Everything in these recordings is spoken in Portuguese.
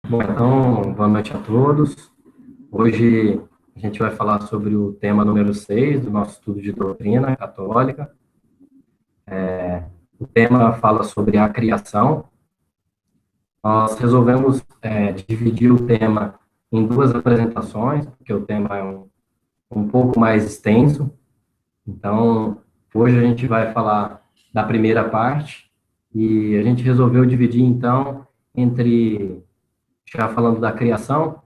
Bom, então, boa noite a todos. Hoje a gente vai falar sobre o tema número 6 do nosso estudo de doutrina católica. O tema fala sobre a criação. Nós resolvemos dividir o tema em duas apresentações, porque o tema é um pouco mais extenso. Então, hoje a gente vai falar da primeira parte e a gente resolveu dividir, então, entre, já falando da criação,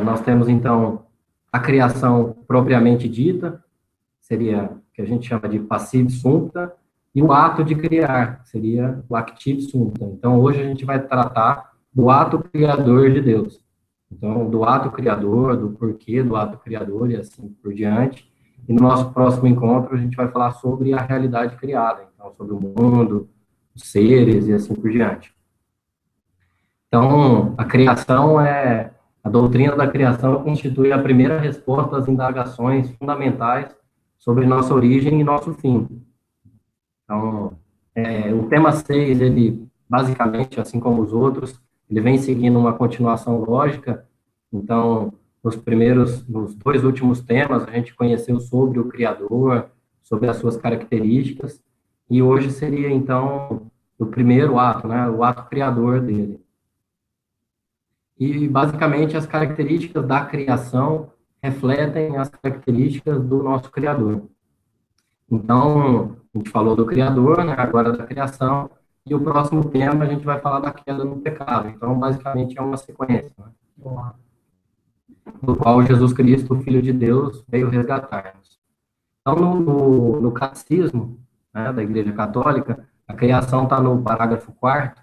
nós temos, então, a criação propriamente dita, seria o que a gente chama de passive sumpta, e o ato de criar, seria o active sumpta. Então, hoje a gente vai tratar do ato criador de Deus. Então, do ato criador, do porquê do ato criador e assim por diante. E no nosso próximo encontro, a gente vai falar sobre a realidade criada, então, sobre o mundo, os seres e assim por diante. Então, a doutrina da criação constitui a primeira resposta às indagações fundamentais sobre nossa origem e nosso fim. Então, o tema 6 ele, basicamente, assim como os outros, ele vem seguindo uma continuação lógica. Então, nos dois últimos temas, a gente conheceu sobre o Criador, sobre as suas características, e hoje seria, então, o primeiro ato, né, o ato criador dele. E, basicamente, as características da criação refletem as características do nosso Criador. Então, a gente falou do Criador, né, agora da criação, e o próximo tema a gente vai falar da queda no pecado. Então, basicamente, é uma sequência, né, do qual Jesus Cristo, o Filho de Deus, veio resgatar-nos. Então, no catecismo, né, da Igreja Católica, a criação está no parágrafo 4º,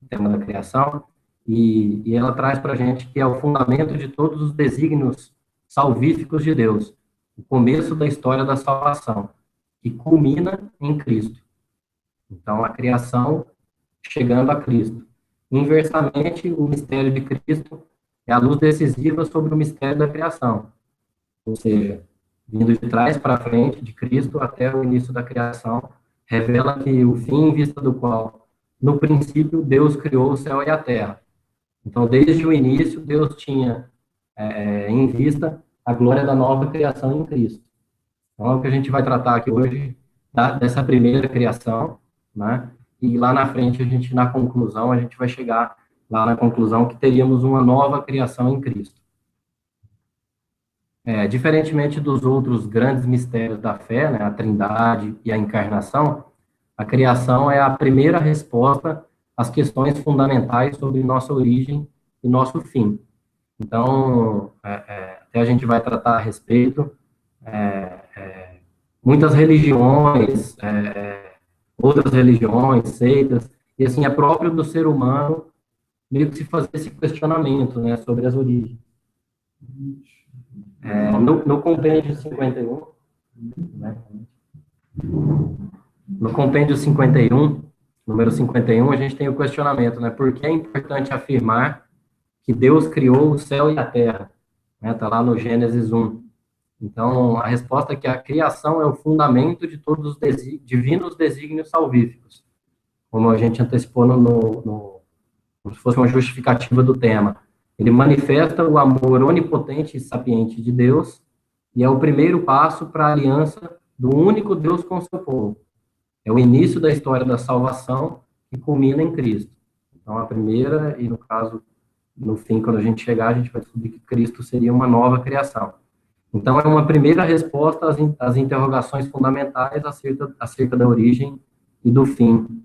o tema da criação, e ela traz para a gente que é o fundamento de todos os desígnios salvíficos de Deus, o começo da história da salvação, que culmina em Cristo. Então, a criação chegando a Cristo. Inversamente, o mistério de Cristo é a luz decisiva sobre o mistério da criação, ou seja, vindo de trás para frente, de Cristo até o início da criação, revela que o fim em vista do qual, no princípio, Deus criou o céu e a terra. Então, desde o início, Deus tinha em vista a glória da nova criação em Cristo. Então, é o que a gente vai tratar aqui hoje, dessa primeira criação, né? E lá na frente, na conclusão, a gente vai chegar lá na conclusão que teríamos uma nova criação em Cristo. Diferentemente dos outros grandes mistérios da fé, né, a Trindade e a encarnação, a criação é a primeira resposta às questões fundamentais sobre nossa origem e nosso fim. Então, até a gente vai tratar a respeito. Muitas religiões, outras religiões, seitas, e assim, é próprio do ser humano meio que se fazer esse questionamento, né, sobre as origens. No compêndio 51, né, no compêndio 51, número 51, a gente tem o questionamento, né, por que é importante afirmar que Deus criou o céu e a terra, né, tá lá no Gênesis 1. Então, a resposta é que a criação é o fundamento de todos os divinos desígnios salvíficos, como a gente antecipou como se fosse uma justificativa do tema. Ele manifesta o amor onipotente e sapiente de Deus e é o primeiro passo para a aliança do único Deus com seu povo. É o início da história da salvação que culmina em Cristo. Então, a primeira, e no caso, no fim, quando a gente chegar, a gente vai descobrir que Cristo seria uma nova criação. Então, é uma primeira resposta às interrogações fundamentais acerca da origem e do fim.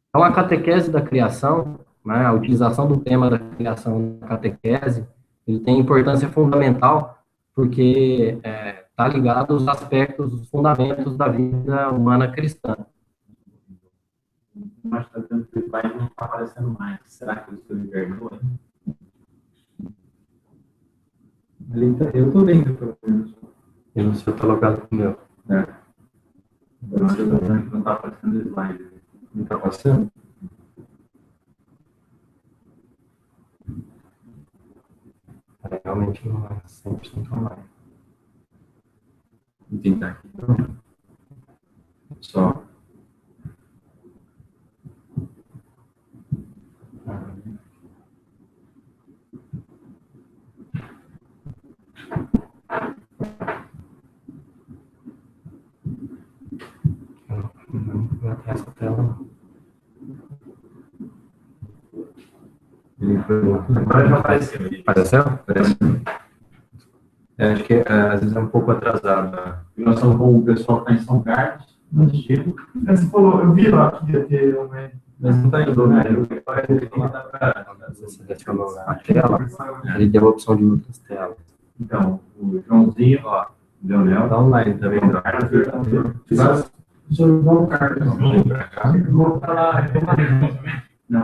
Então, a catequese da criação, né, a utilização do tema da criação na catequese, ele tem importância fundamental, porque está ligado aos aspectos, os fundamentos da vida humana cristã. Mas está dizendo que o pai não está aparecendo mais. Será que o senhor envergou? Eu estou vendo, pelo menos. E o senhor está logado com o meu. Eu acho que não está aparecendo o slide. Não está passando? Realmente não é 100% online. Vou tentar aqui. Só. Ele foi. Agora já apareceu. Apareceu? Apareceu. Acho que às vezes é um pouco atrasado. Né? Nós estamos com o pessoal que está em São Carlos, no Chico. Você falou, eu vi lá que ia ter uma. Mas não está indo, né? Você selecionou a tela, ele deu a opção de outras telas. Então, o Joãozinho, ó, Leonel, está online também. O senhor João Carlos. Vou falar. Não,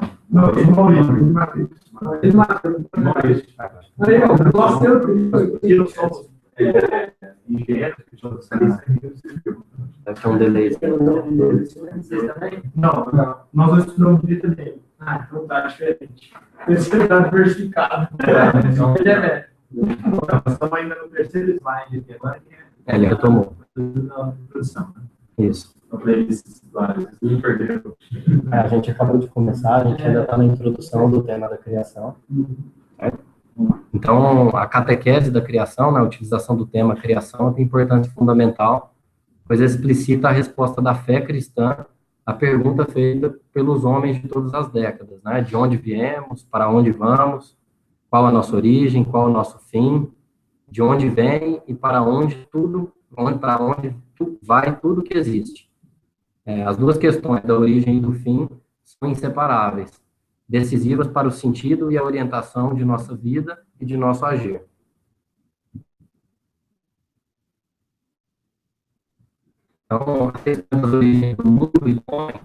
ele Maurício. Ele Maurício. Aí, ó, eu gosto dele. Eu sou engenheiro, Deve ter um delay. Não, nós dois estudamos direito dele. Então tá diferente. Esse tá diversificado. Ele é velho. Nós estamos ainda no terceiro slide aqui. Agora Ele retomou. na produção. Isso. a playlist várias, me perderam. A gente acabou de começar, a gente ainda está na introdução do tema da criação. Certo? Então, a catequese da criação, né, a utilização do tema criação tem importância fundamental, pois explicita a resposta da fé cristã à pergunta feita pelos homens de todas as décadas, né, de onde viemos, para onde vamos, qual a nossa origem, qual o nosso fim, de onde vem e para onde vai tudo que existe. As duas questões da origem e do fim são inseparáveis, decisivas para o sentido e a orientação de nossa vida e de nosso agir. Então, a questão das origens do mundo e do homem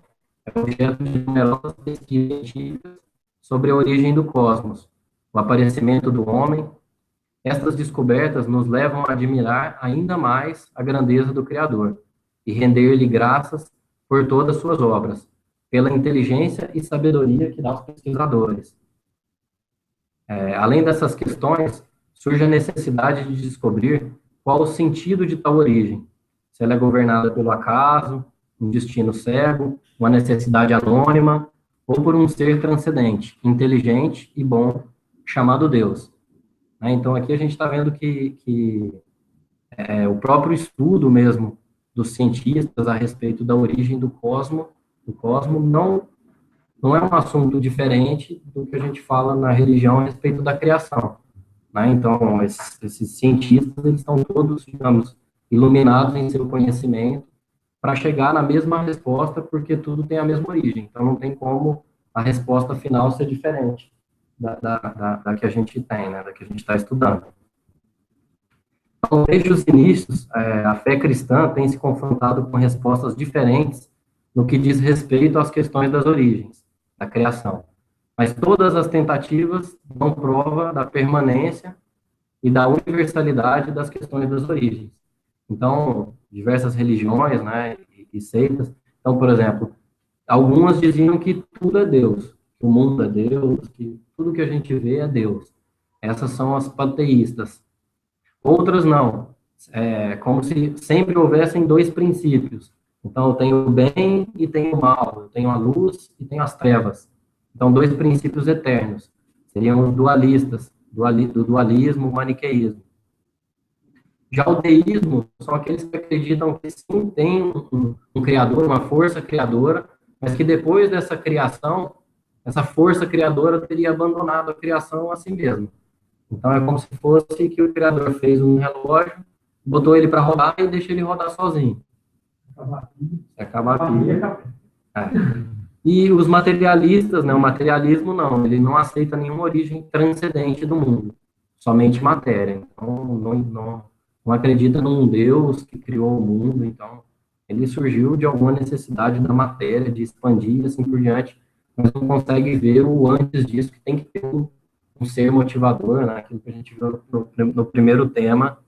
é objeto de numerosas pesquisas científicas sobre a origem do cosmos, o aparecimento do homem. Estas descobertas nos levam a admirar ainda mais a grandeza do Criador e render-lhe graças por todas suas obras, pela inteligência e sabedoria que dá aos pesquisadores. Além dessas questões, surge a necessidade de descobrir qual o sentido de tal origem, se ela é governada pelo acaso, um destino cego, uma necessidade anônima, ou por um ser transcendente, inteligente e bom, chamado Deus. Então, aqui a gente está vendo que o próprio estudo mesmo dos cientistas a respeito da origem do cosmo não é um assunto diferente do que a gente fala na religião a respeito da criação. Então, esses cientistas, eles estão todos, digamos, iluminados em seu conhecimento para chegar na mesma resposta, porque tudo tem a mesma origem. Então, não tem como a resposta final ser diferente da que a gente tem, né, da que a gente está estudando. Então, desde os inícios, a fé cristã tem se confrontado com respostas diferentes no que diz respeito às questões das origens, da criação. Mas todas as tentativas dão prova da permanência e da universalidade das questões das origens. Então, diversas religiões, né, e seitas. Então, por exemplo, algumas diziam que tudo é Deus, que o mundo é Deus, que tudo que a gente vê é Deus. Essas são as panteístas. Outras não. Como se sempre houvessem dois princípios. Então, eu tenho o bem e tenho o mal. Eu tenho a luz e tenho as trevas. Então, dois princípios eternos. Seriam os dualistas, do dualismo, o maniqueísmo. Já o deísmo são aqueles que acreditam que sim, tem um criador, uma força criadora, mas que depois dessa criação, essa força criadora teria abandonado a criação a si mesma. Então, é como se fosse que o criador fez um relógio, botou ele para rodar e deixa ele rodar sozinho. Acabar a pilha. E os materialistas, né, o materialismo não, ele não aceita nenhuma origem transcendente do mundo, somente matéria. Então, não acredita num Deus que criou o mundo, então ele surgiu de alguma necessidade da matéria, de expandir e assim por diante, mas não consegue ver o antes disso, que tem que ter um ser motivador, né, aquilo que a gente viu no primeiro tema,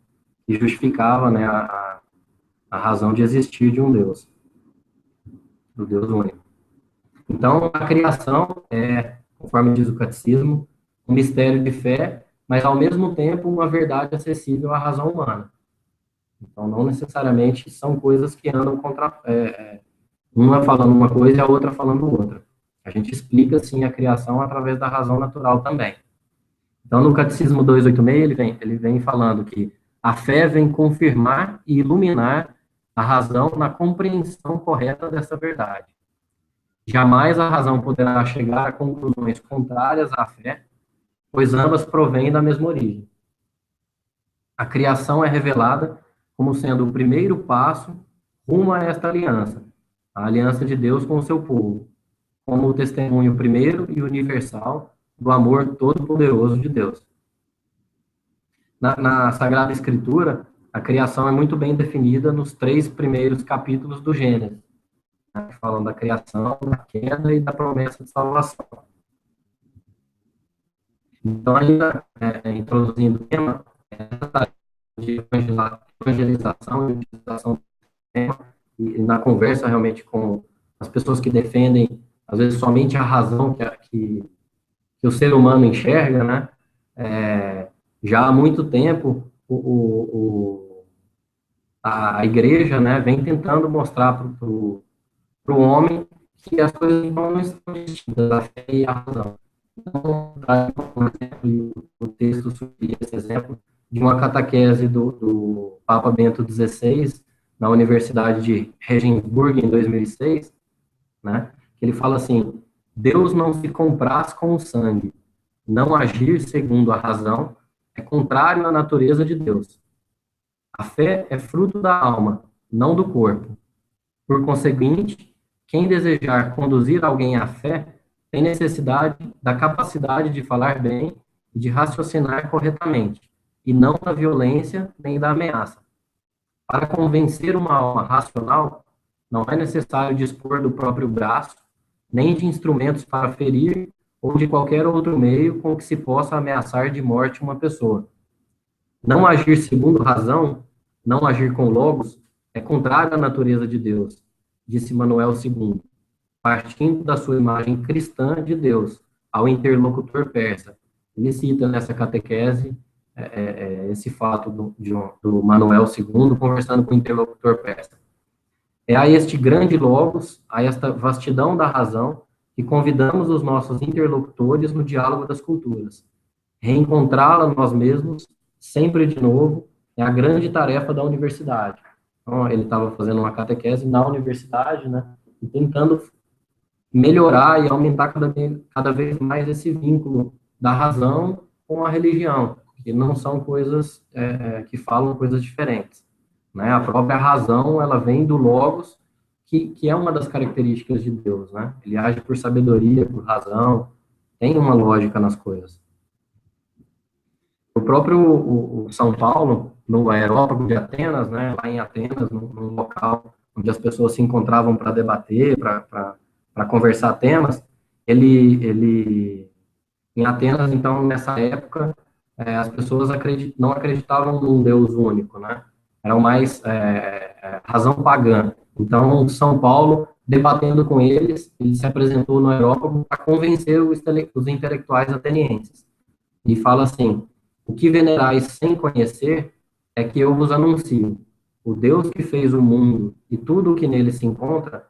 que justificava, né, a razão de existir de um Deus, do Deus único. Então, a criação conforme diz o catecismo, um mistério de fé, mas ao mesmo tempo uma verdade acessível à razão humana. Então, não necessariamente são coisas que andam contra... uma falando uma coisa e a outra falando outra. A gente explica, sim, a criação através da razão natural também. Então, no Catecismo 286, ele vem falando que a fé vem confirmar e iluminar a razão na compreensão correta dessa verdade. Jamais a razão poderá chegar a conclusões contrárias à fé, pois ambas provêm da mesma origem. A criação é revelada como sendo o primeiro passo rumo a esta aliança, a aliança de Deus com o seu povo, como o testemunho primeiro e universal do amor todo-poderoso de Deus. Na Sagrada Escritura, a criação é muito bem definida nos 3 primeiros capítulos do Gênesis, né, que falam da criação, da queda e da promessa de salvação. Então, ainda introduzindo o tema, essa de evangelização e utilização do tema, e na conversa realmente com as pessoas que defendem, às vezes, somente a razão que o ser humano enxerga, né? Já há muito tempo, a igreja, né, vem tentando mostrar para o homem que as coisas não estão distintas, a fé e a razão. Então, por exemplo, o texto sugeria esse exemplo de uma catequese do Papa Bento XVI, na Universidade de Regensburg, em 2006, né, que ele fala assim: Deus não se compraz com o sangue, não agir segundo a razão é contrário à natureza de Deus. A fé é fruto da alma, não do corpo. Por conseguinte, quem desejar conduzir alguém à fé tem necessidade da capacidade de falar bem e de raciocinar corretamente, e não da violência nem da ameaça. Para convencer uma alma racional, não é necessário dispor do próprio braço, nem de instrumentos para ferir ou de qualquer outro meio com que se possa ameaçar de morte uma pessoa. Não agir segundo razão, não agir com logos, é contrário à natureza de Deus, disse Manuel II, partindo da sua imagem cristã de Deus, ao interlocutor persa. Ele cita nessa catequese esse fato do Manuel II conversando com o interlocutor persa. É a este grande logos, a esta vastidão da razão, que convidamos os nossos interlocutores no diálogo das culturas. Reencontrá-la nós mesmos, sempre de novo, é a grande tarefa da universidade. Então, ele estava fazendo uma catequese na universidade, né, e tentando melhorar e aumentar cada vez mais esse vínculo da razão com a religião, que não são coisas que falam coisas diferentes, né? A própria razão, ela vem do logos, que é uma das características de Deus, né? Ele age por sabedoria, por razão, tem uma lógica nas coisas. O próprio o São Paulo, no Aerópago de Atenas, né, lá em Atenas, num local onde as pessoas se encontravam para debater, para conversar temas, ele em Atenas, então, nessa época, as pessoas não acreditavam num Deus único, né? Eram mais razão pagã. Então, São Paulo, debatendo com eles, ele se apresentou no Aerópago para convencer os intelectuais atenienses. E fala assim: o que venerais sem conhecer é que eu vos anuncio. O Deus que fez o mundo e tudo o que nele se encontra,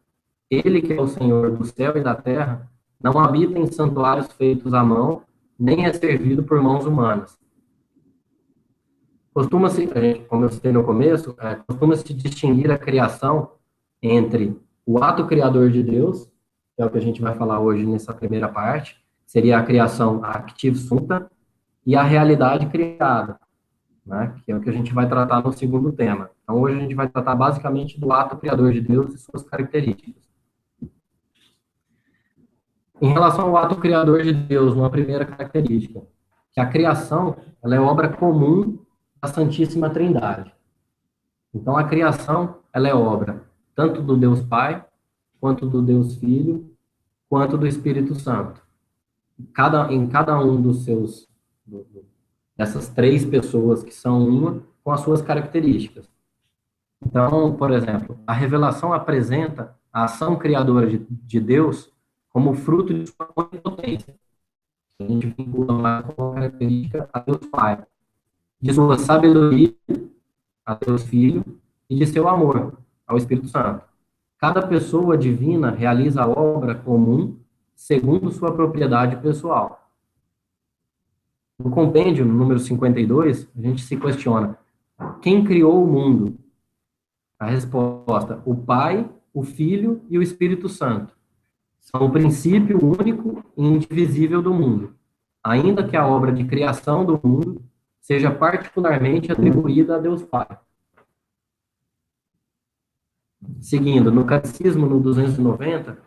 ele que é o Senhor do céu e da terra, não habita em santuários feitos à mão, nem é servido por mãos humanas. Costuma-se, como eu citei no começo, costuma-se distinguir a criação entre o ato criador de Deus, que é o que a gente vai falar hoje nessa primeira parte, seria a criação activ sunta, e a realidade criada, né, que é o que a gente vai tratar no segundo tema. Então, hoje a gente vai tratar basicamente do ato criador de Deus e suas características. Em relação ao ato criador de Deus, uma primeira característica, que a criação, ela é obra comum da Santíssima Trindade. Então, a criação, ela é obra tanto do Deus Pai, quanto do Deus Filho, quanto do Espírito Santo. Em cada um dos seus, dessas 3 pessoas que são uma, com as suas características. Então, por exemplo, a revelação apresenta a ação criadora de Deus como fruto de sua onipotência. A gente vincula mais com a característica a Deus Pai, de sua sabedoria a Deus Filho e de seu amor ao Espírito Santo. Cada pessoa divina realiza a obra comum segundo sua propriedade pessoal. No compêndio, no número 52, a gente se questiona: quem criou o mundo? A resposta: o Pai, o Filho e o Espírito Santo. são o princípio único e indivisível do mundo, ainda que a obra de criação do mundo seja particularmente atribuída a Deus Pai. Seguindo, no Catecismo, no 290,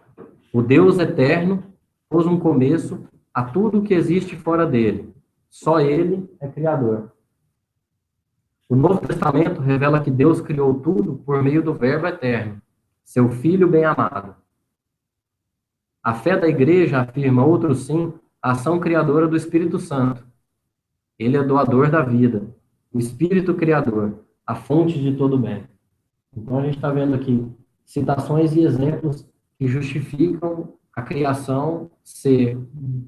o Deus eterno pôs um começo a tudo o que existe fora dele. Só ele é Criador. O Novo Testamento revela que Deus criou tudo por meio do Verbo eterno, seu Filho bem-amado. A fé da Igreja afirma, outro sim, a ação criadora do Espírito Santo. Ele é doador da vida, o Espírito Criador, a fonte de todo bem. Então, a gente está vendo aqui citações e exemplos que justificam a criação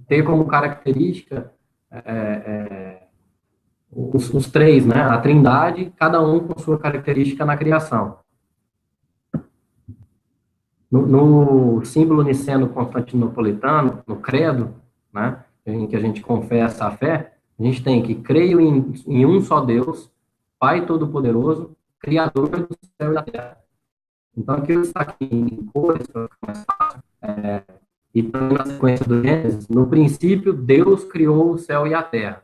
ter como característica os três, né? A Trindade, cada um com sua característica na criação. No símbolo niceno-constantinopolitano, no credo, né, em que a gente confessa a fé, a gente tem que creio em um só Deus, Pai Todo-Poderoso, Criador do céu e da terra. Então, aqui eu destaquei em cores, para ficar mais fácil, e também na sequência do Gênesis, no princípio, Deus criou o céu e a terra.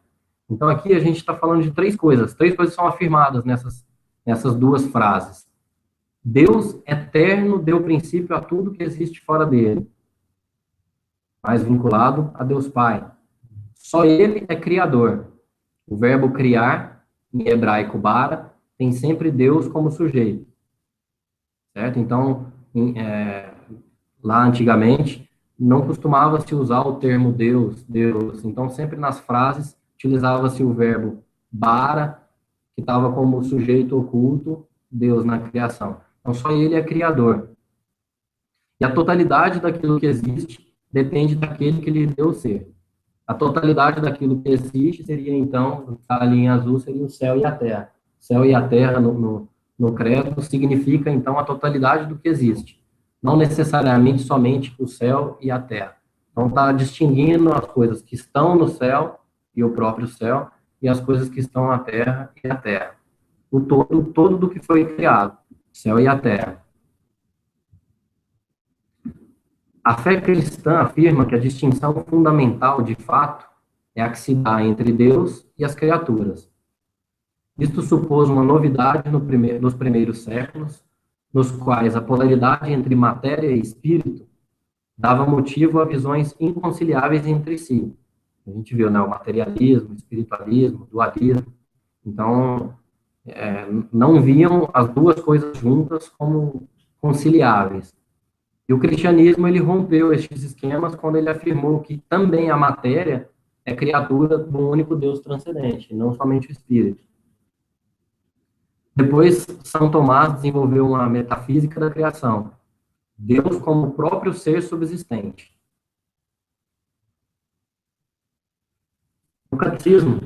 Então, aqui a gente está falando de três coisas são afirmadas nessas duas frases. Deus eterno deu princípio a tudo que existe fora dele, mais vinculado a Deus Pai. Só ele é criador. O verbo criar, em hebraico bara, tem sempre Deus como sujeito. Certo? Então, lá antigamente, não costumava-se usar o termo Deus, Deus. Então, sempre nas frases, utilizava-se o verbo bara, que estava como sujeito oculto, Deus na criação. Então, só ele é criador. E a totalidade daquilo que existe depende daquele que lhe deu ser. A totalidade daquilo que existe seria, então, a linha azul seria o céu e a terra. O céu e a terra, no credo, significa, então, a totalidade do que existe. Não necessariamente somente o céu e a terra. Então, está distinguindo as coisas que estão no céu e o próprio céu, e as coisas que estão na terra e a terra. O todo do que foi criado, o céu e a terra. A fé cristã afirma que a distinção fundamental, de fato, é a que se dá entre Deus e as criaturas. Isto supôs uma novidade nos primeiros séculos, nos quais a polaridade entre matéria e espírito dava motivo a visões inconciliáveis entre si. A gente viu, né, o materialismo, o espiritualismo, o dualismo. Então, não viam as duas coisas juntas como conciliáveis. E o cristianismo, ele rompeu estes esquemas quando ele afirmou que também a matéria é criatura do único Deus transcendente, não somente o espírito. Depois, São Tomás desenvolveu uma metafísica da criação. Deus como o próprio ser subsistente. O catecismo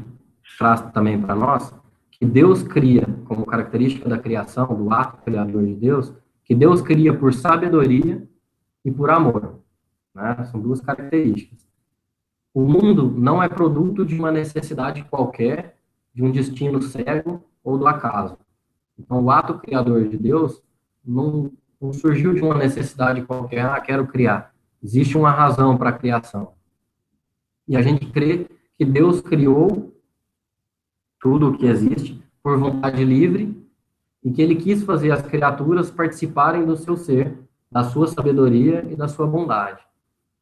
traz também para nós que Deus cria, como característica da criação, do ato criador de Deus, que Deus cria por sabedoria e por amor. Né? São duas características. O mundo não é produto de uma necessidade qualquer, de um destino cego ou do acaso. Então, o ato criador de Deus não surgiu de uma necessidade qualquer, quero criar. Existe uma razão para a criação. E a gente crê que Deus criou tudo o que existe por vontade livre e que ele quis fazer as criaturas participarem do seu ser, da sua sabedoria e da sua bondade.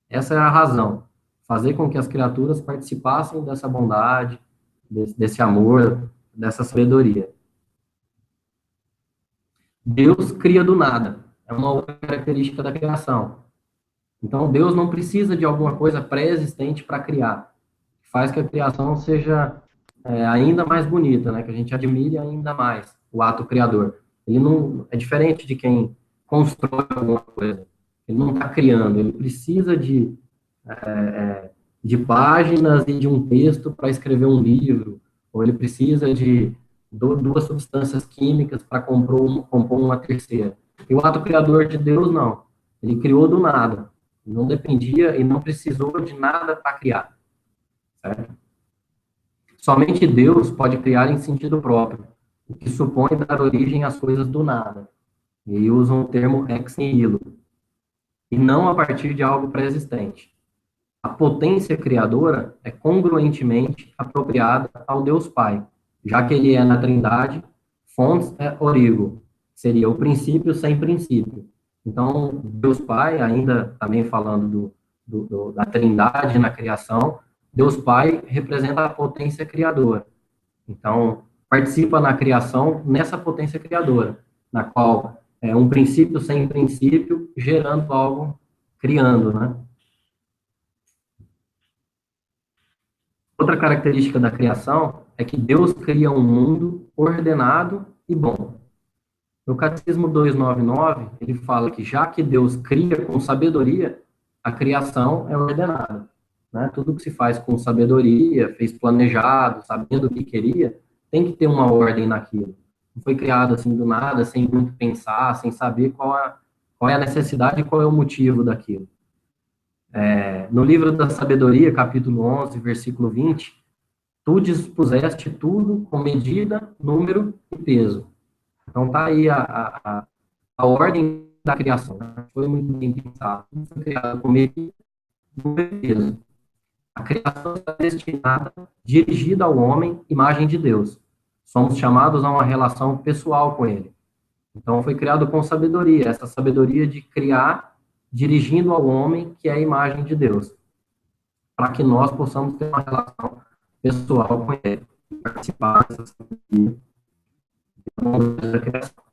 Essa é a razão. Fazer com que as criaturas participassem dessa bondade, desse amor, dessa sabedoria. Deus cria do nada. É uma outra característica da criação. Então, Deus não precisa de alguma coisa pré-existente para criar. Faz que a criação seja ainda mais bonita, né? Que a gente admire ainda mais o ato criador. Ele não é diferente de quem constrói alguma coisa. Ele não está criando, ele precisa de páginas e de um texto para escrever um livro, ou ele precisa de duas substâncias químicas para compor uma terceira. E o ato criador de Deus, não. Ele criou do nada. Não dependia e não precisou de nada para criar. Certo? Somente Deus pode criar em sentido próprio, o que supõe dar origem às coisas do nada. E aí usam o termo ex nihilo. e não a partir de algo pré-existente. A potência criadora é congruentemente apropriada ao Deus Pai, já que ele é na Trindade, Fons é Origo, seria o princípio sem princípio. Então, Deus Pai, ainda também falando da Trindade na criação, Deus Pai representa a potência criadora. Então, participa na criação nessa potência criadora, na qual é um princípio sem princípio, gerando algo, criando, né? Outra característica da criação é que Deus cria um mundo ordenado e bom. No Catecismo 299, ele fala que já que Deus cria com sabedoria, a criação é ordenada. Né? Tudo que se faz com sabedoria, fez planejado, sabendo o que queria, tem que ter uma ordem naquilo. Não foi criado assim do nada, sem muito pensar, sem saber qual é a necessidade e qual é o motivo daquilo. No livro da Sabedoria, capítulo 11, versículo 20, tu dispuseste tudo com medida, número e peso. Então, está aí a ordem da criação. Né? Foi muito bem pensado. Tudo foi criado com medida, número e peso. A criação está destinada, dirigida ao homem, imagem de Deus. Somos chamados a uma relação pessoal com ele. Então, foi criado com sabedoria, essa sabedoria de criar, dirigindo ao homem, que é a imagem de Deus, para que nós possamos ter uma relação pessoal com ele, participar dessa sabedoria da criação.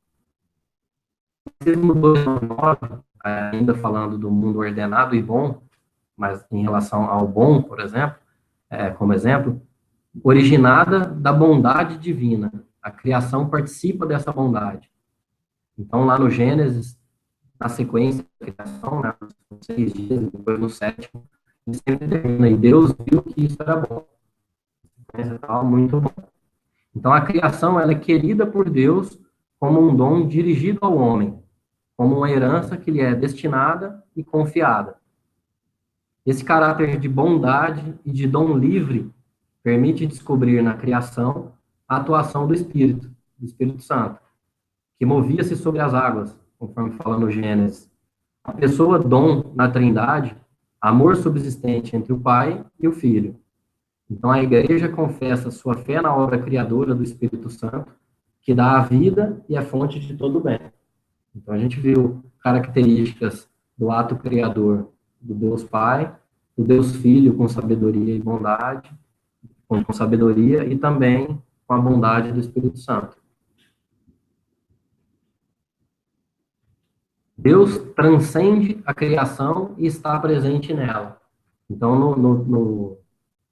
No 299, ainda falando do mundo ordenado e bom, mas em relação ao bom, por exemplo, como exemplo, originada da bondade divina. A criação participa dessa bondade. Então, lá no Gênesis, na sequência da criação, né, nos 6 dias, depois no 7º, ele sempre termina, e Deus viu que isso era bom. Muito bom. Então, a criação ela é querida por Deus como um dom dirigido ao homem, como uma herança que lhe é destinada e confiada. Esse caráter de bondade e de dom livre permite descobrir na criação a atuação do Espírito Santo, que movia-se sobre as águas, conforme fala no Gênesis. A pessoa dom na Trindade, amor subsistente entre o Pai e o Filho. Então, a igreja confessa sua fé na obra criadora do Espírito Santo, que dá a vida e é fonte de todo o bem. Então, a gente viu características do ato criador do Deus Pai, do Deus Filho com sabedoria e bondade, com sabedoria e também com a bondade do Espírito Santo. Deus transcende a criação e está presente nela. Então,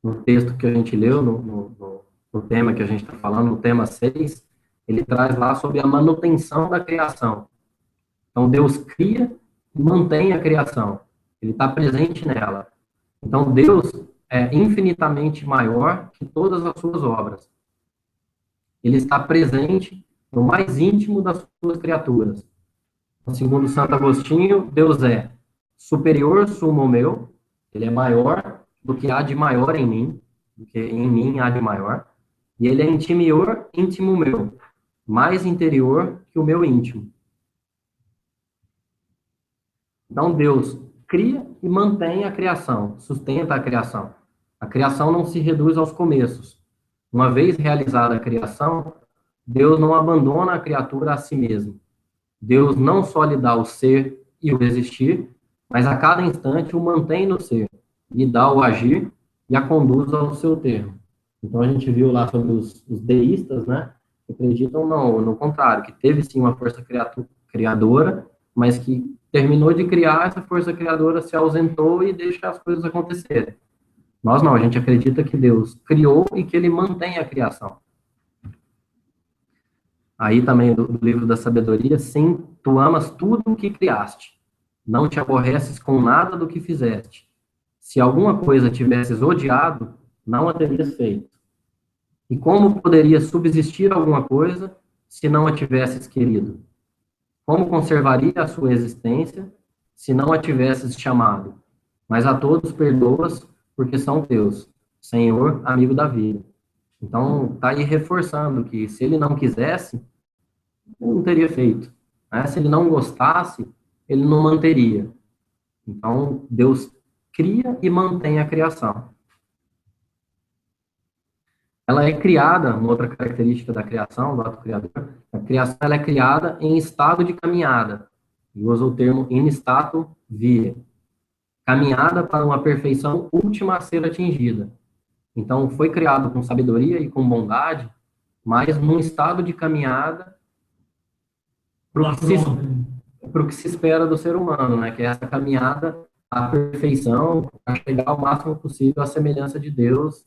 no texto que a gente leu, no tema que a gente está falando, no tema 6, ele traz lá sobre a manutenção da criação. Então, Deus cria e mantém a criação. Ele está presente nela. Então, Deus é infinitamente maior que todas as suas obras. Ele está presente no mais íntimo das suas criaturas. Segundo Santo Agostinho, Deus é superior sumo meu, ele é maior do que há de maior em mim, do que em mim há de maior, e ele é intimior íntimo meu, mais interior que o meu íntimo. Então, Deus cria e mantém a criação, sustenta a criação. A criação não se reduz aos começos. Uma vez realizada a criação, Deus não abandona a criatura a si mesmo. Deus não só lhe dá o ser e o existir, mas a cada instante o mantém no ser, lhe dá o agir e a conduz ao seu termo. Então, a gente viu lá sobre os deístas, né, que acreditam no contrário, que teve sim uma força criadora, mas que terminou de criar, essa força criadora se ausentou e deixa as coisas acontecerem. Nós não, a gente acredita que Deus criou e que ele mantém a criação. Aí também do livro da sabedoria, sim, tu amas tudo o que criaste, não te aborreces com nada do que fizeste. Se alguma coisa tivesses odiado, não a terias feito. E como poderia subsistir alguma coisa se não a tivesses querido? Como conservaria a sua existência se não a tivesses chamado? Mas a todos perdoas porque são teus, Senhor, amigo da vida. Então, está aí reforçando que se ele não quisesse, ele não teria feito. Né? Se ele não gostasse, ele não manteria. Então, Deus cria e mantém a criação. Ela é criada, uma outra característica da criação, do ato criador, a criação ela é criada em estado de caminhada. E usa o termo in statu via. Caminhada para uma perfeição última a ser atingida. Então, foi criado com sabedoria e com bondade, mas num estado de caminhada para o que se espera do ser humano, né? Que é essa caminhada à perfeição, para chegar ao máximo possível à semelhança de Deus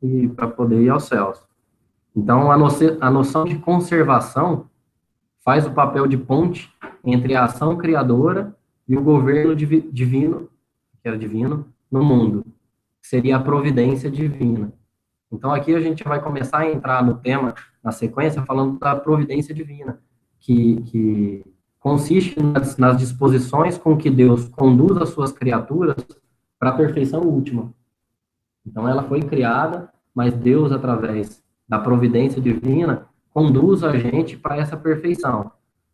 e para poder ir aos céus. Então, a noção de conservação faz o papel de ponte entre a ação criadora e o governo divino, que era divino, no mundo, que seria a providência divina. Então, aqui a gente vai começar a entrar no tema, na sequência, falando da providência divina, que consiste nas disposições com que Deus conduz as suas criaturas para a perfeição última. Então, ela foi criada, mas Deus, através da providência divina, conduz a gente para essa perfeição,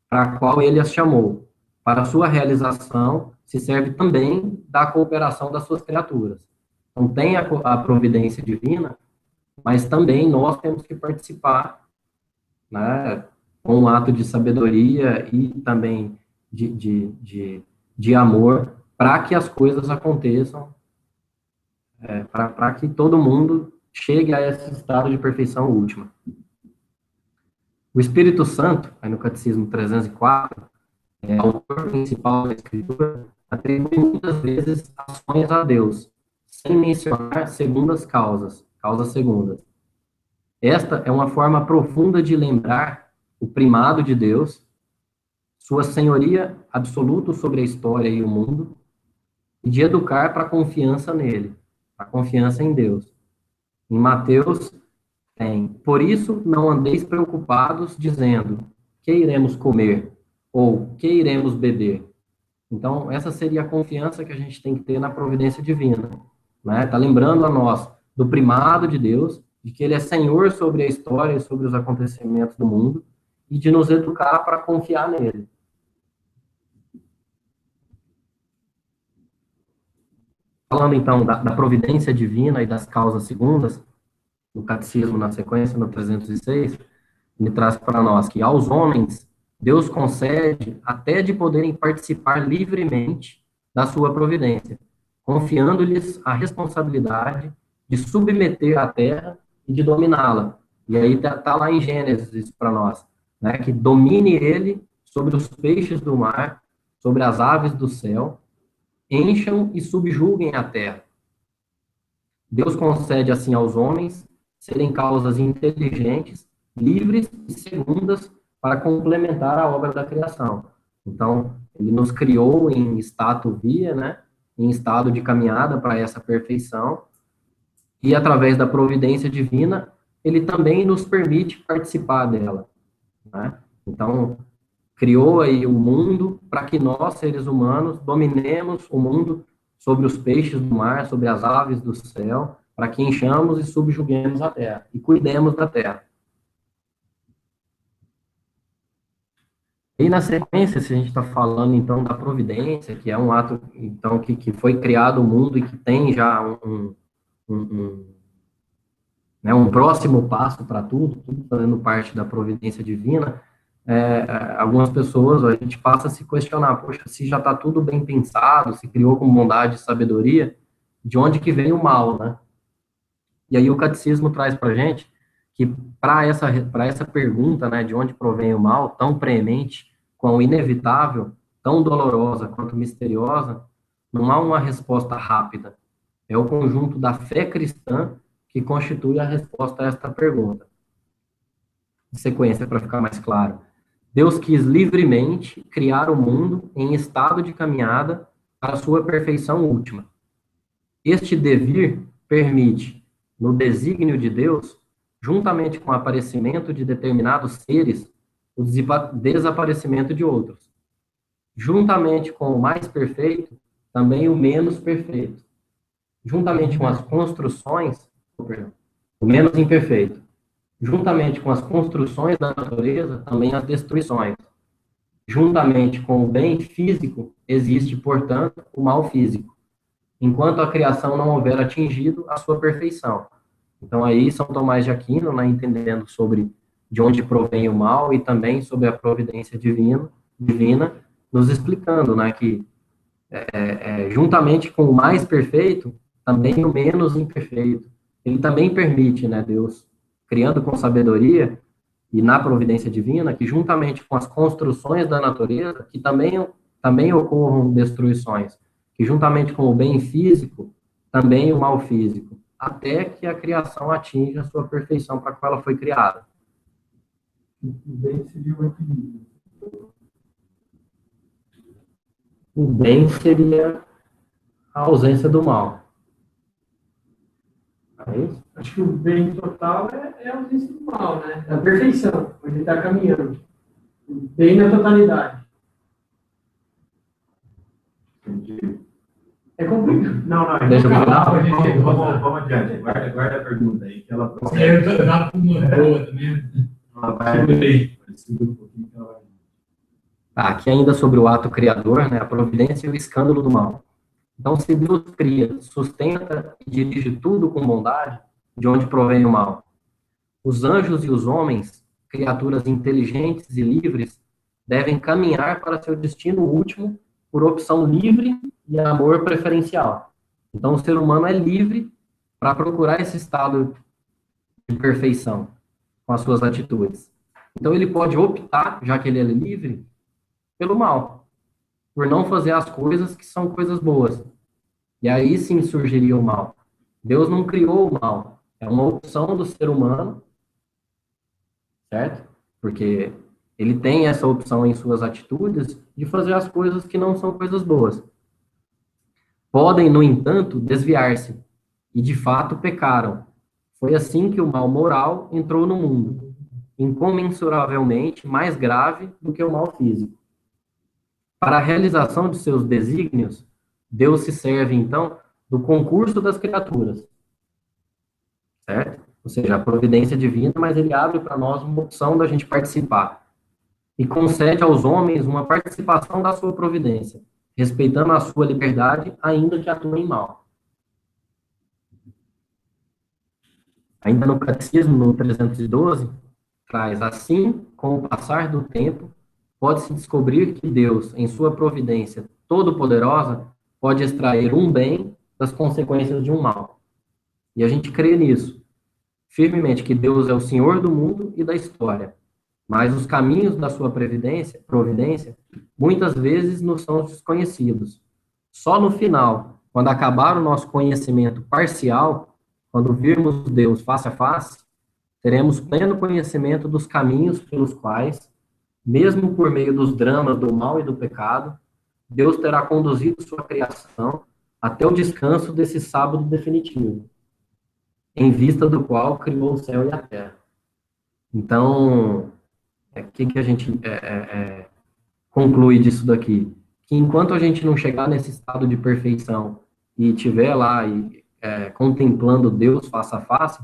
para a qual Ele as chamou. Para a sua realização, se serve também da cooperação das suas criaturas. Então, tem a providência divina, mas também nós temos que participar, né, com um ato de sabedoria e também de amor, para que as coisas aconteçam, para que todo mundo chegue a esse estado de perfeição última. O Espírito Santo, aí no Catecismo 304, autor principal da Escritura, atribui muitas vezes ações a Deus, sem mencionar segundas causas segundas. Esta é uma forma profunda de lembrar o primado de Deus, sua senhoria absoluta sobre a história e o mundo, e de educar para a confiança nele, a confiança em Deus. Em Mateus, por isso não andeis preocupados, dizendo, que iremos comer? Ou, que iremos beber? Então, essa seria a confiança que a gente tem que ter na providência divina. Né? Tá lembrando a nós do primado de Deus, de que Ele é Senhor sobre a história e sobre os acontecimentos do mundo, e de nos educar para confiar nele. Falando, então, da providência divina e das causas segundas, no Catecismo, na sequência, no 306, ele traz para nós que aos homens, Deus concede até de poderem participar livremente da sua providência, confiando-lhes a responsabilidade de submeter a terra e de dominá-la. E aí está lá em Gênesis isso para nós, né, que domine ele sobre os peixes do mar, sobre as aves do céu, encham e subjuguem a terra. Deus concede assim aos homens serem causas inteligentes, livres e segundas para complementar a obra da criação. Então, ele nos criou em statu via, né, em estado de caminhada para essa perfeição, e através da providência divina, ele também nos permite participar dela, né? Então, criou aí o mundo para que nós, seres humanos, dominemos o mundo sobre os peixes do mar, sobre as aves do céu, para que enchamos e subjuguemos a terra, e cuidemos da terra. E na sequência, se a gente está falando, então, da providência, que é um ato, então, que foi criado o mundo e que tem já um próximo passo para tudo fazendo parte da providência divina, algumas pessoas, a gente passa a se questionar, poxa, se já está tudo bem pensado, se criou com bondade e sabedoria, de onde que vem o mal, né? E aí o catecismo traz para a gente que para essa pergunta, né, de onde provém o mal, tão preemente, quão inevitável, tão dolorosa quanto misteriosa, não há uma resposta rápida. É o conjunto da fé cristã que constitui a resposta a esta pergunta. Em sequência, para ficar mais claro. Deus quis livremente criar o mundo em estado de caminhada para a sua perfeição última. Este devir permite, no desígnio de Deus, juntamente com o aparecimento de determinados seres, o desaparecimento de outros. Juntamente com o mais perfeito, também o menos perfeito. Juntamente com as construções, o menos imperfeito. Juntamente com as construções da natureza, também as destruições. juntamente com o bem físico, existe, portanto, o mal físico, enquanto a criação não houver atingido a sua perfeição. Então, aí, São Tomás de Aquino, né, entendendo sobre de onde provém o mal e também sobre a providência divina, nos explicando, né, que juntamente com o mais perfeito, também o menos imperfeito. Ele também permite, né, Deus, criando com sabedoria e na providência divina, que juntamente com as construções da natureza, que também ocorram destruições, que juntamente com o bem físico, também o mal físico, até que a criação atinja a sua perfeição para a qual ela foi criada. O bem seria o equilíbrio. O bem seria a ausência do mal. É isso? Acho que o bem total é a ausência do mal, né? É a perfeição, onde ele está caminhando. O bem na totalidade. Entendi. É complicado. Não, Deixa eu falar. Vamos adiante. Guarda a pergunta aí, que ela Eu dava para uma boa também. ela vai. Segura um pouquinho que ela vai. Aqui ainda sobre o ato criador, né, a providência e o escândalo do mal. Então, se Deus cria, sustenta e dirige tudo com bondade, de onde provém o mal? Os anjos e os homens, criaturas inteligentes e livres, devem caminhar para seu destino último por opção livre e amor preferencial. Então, o ser humano é livre para procurar esse estado de perfeição com as suas atitudes. Então, ele pode optar, já que ele é livre, pelo mal, por não fazer as coisas que são coisas boas. E aí sim surgiria o mal. Deus não criou o mal. É uma opção do ser humano, certo? Porque ele tem essa opção em suas atitudes de fazer as coisas que não são coisas boas. Podem, no entanto, desviar-se. E de fato pecaram. Foi assim que o mal moral entrou no mundo, incomensuravelmente mais grave do que o mal físico. Para a realização de seus desígnios, Deus se serve, então, do concurso das criaturas, certo? Ou seja, a providência divina, mas ele abre para nós uma opção da gente participar. E concede aos homens uma participação da sua providência, respeitando a sua liberdade, ainda que atuem mal. Ainda no Catecismo, no 312, traz assim, com o passar do tempo, pode-se descobrir que Deus, em sua providência todo-poderosa, pode extrair um bem das consequências de um mal. E a gente crê nisso, firmemente, que Deus é o Senhor do mundo e da história, mas os caminhos da sua providência, muitas vezes nos são desconhecidos. Só no final, quando acabar o nosso conhecimento parcial, quando virmos Deus face a face, teremos pleno conhecimento dos caminhos pelos quais, mesmo por meio dos dramas do mal e do pecado, Deus terá conduzido sua criação até o descanso desse sábado definitivo, em vista do qual criou o céu e a terra. Então, o que a gente conclui disso daqui? Que enquanto a gente não chegar nesse estado de perfeição e estiver lá contemplando Deus face a face,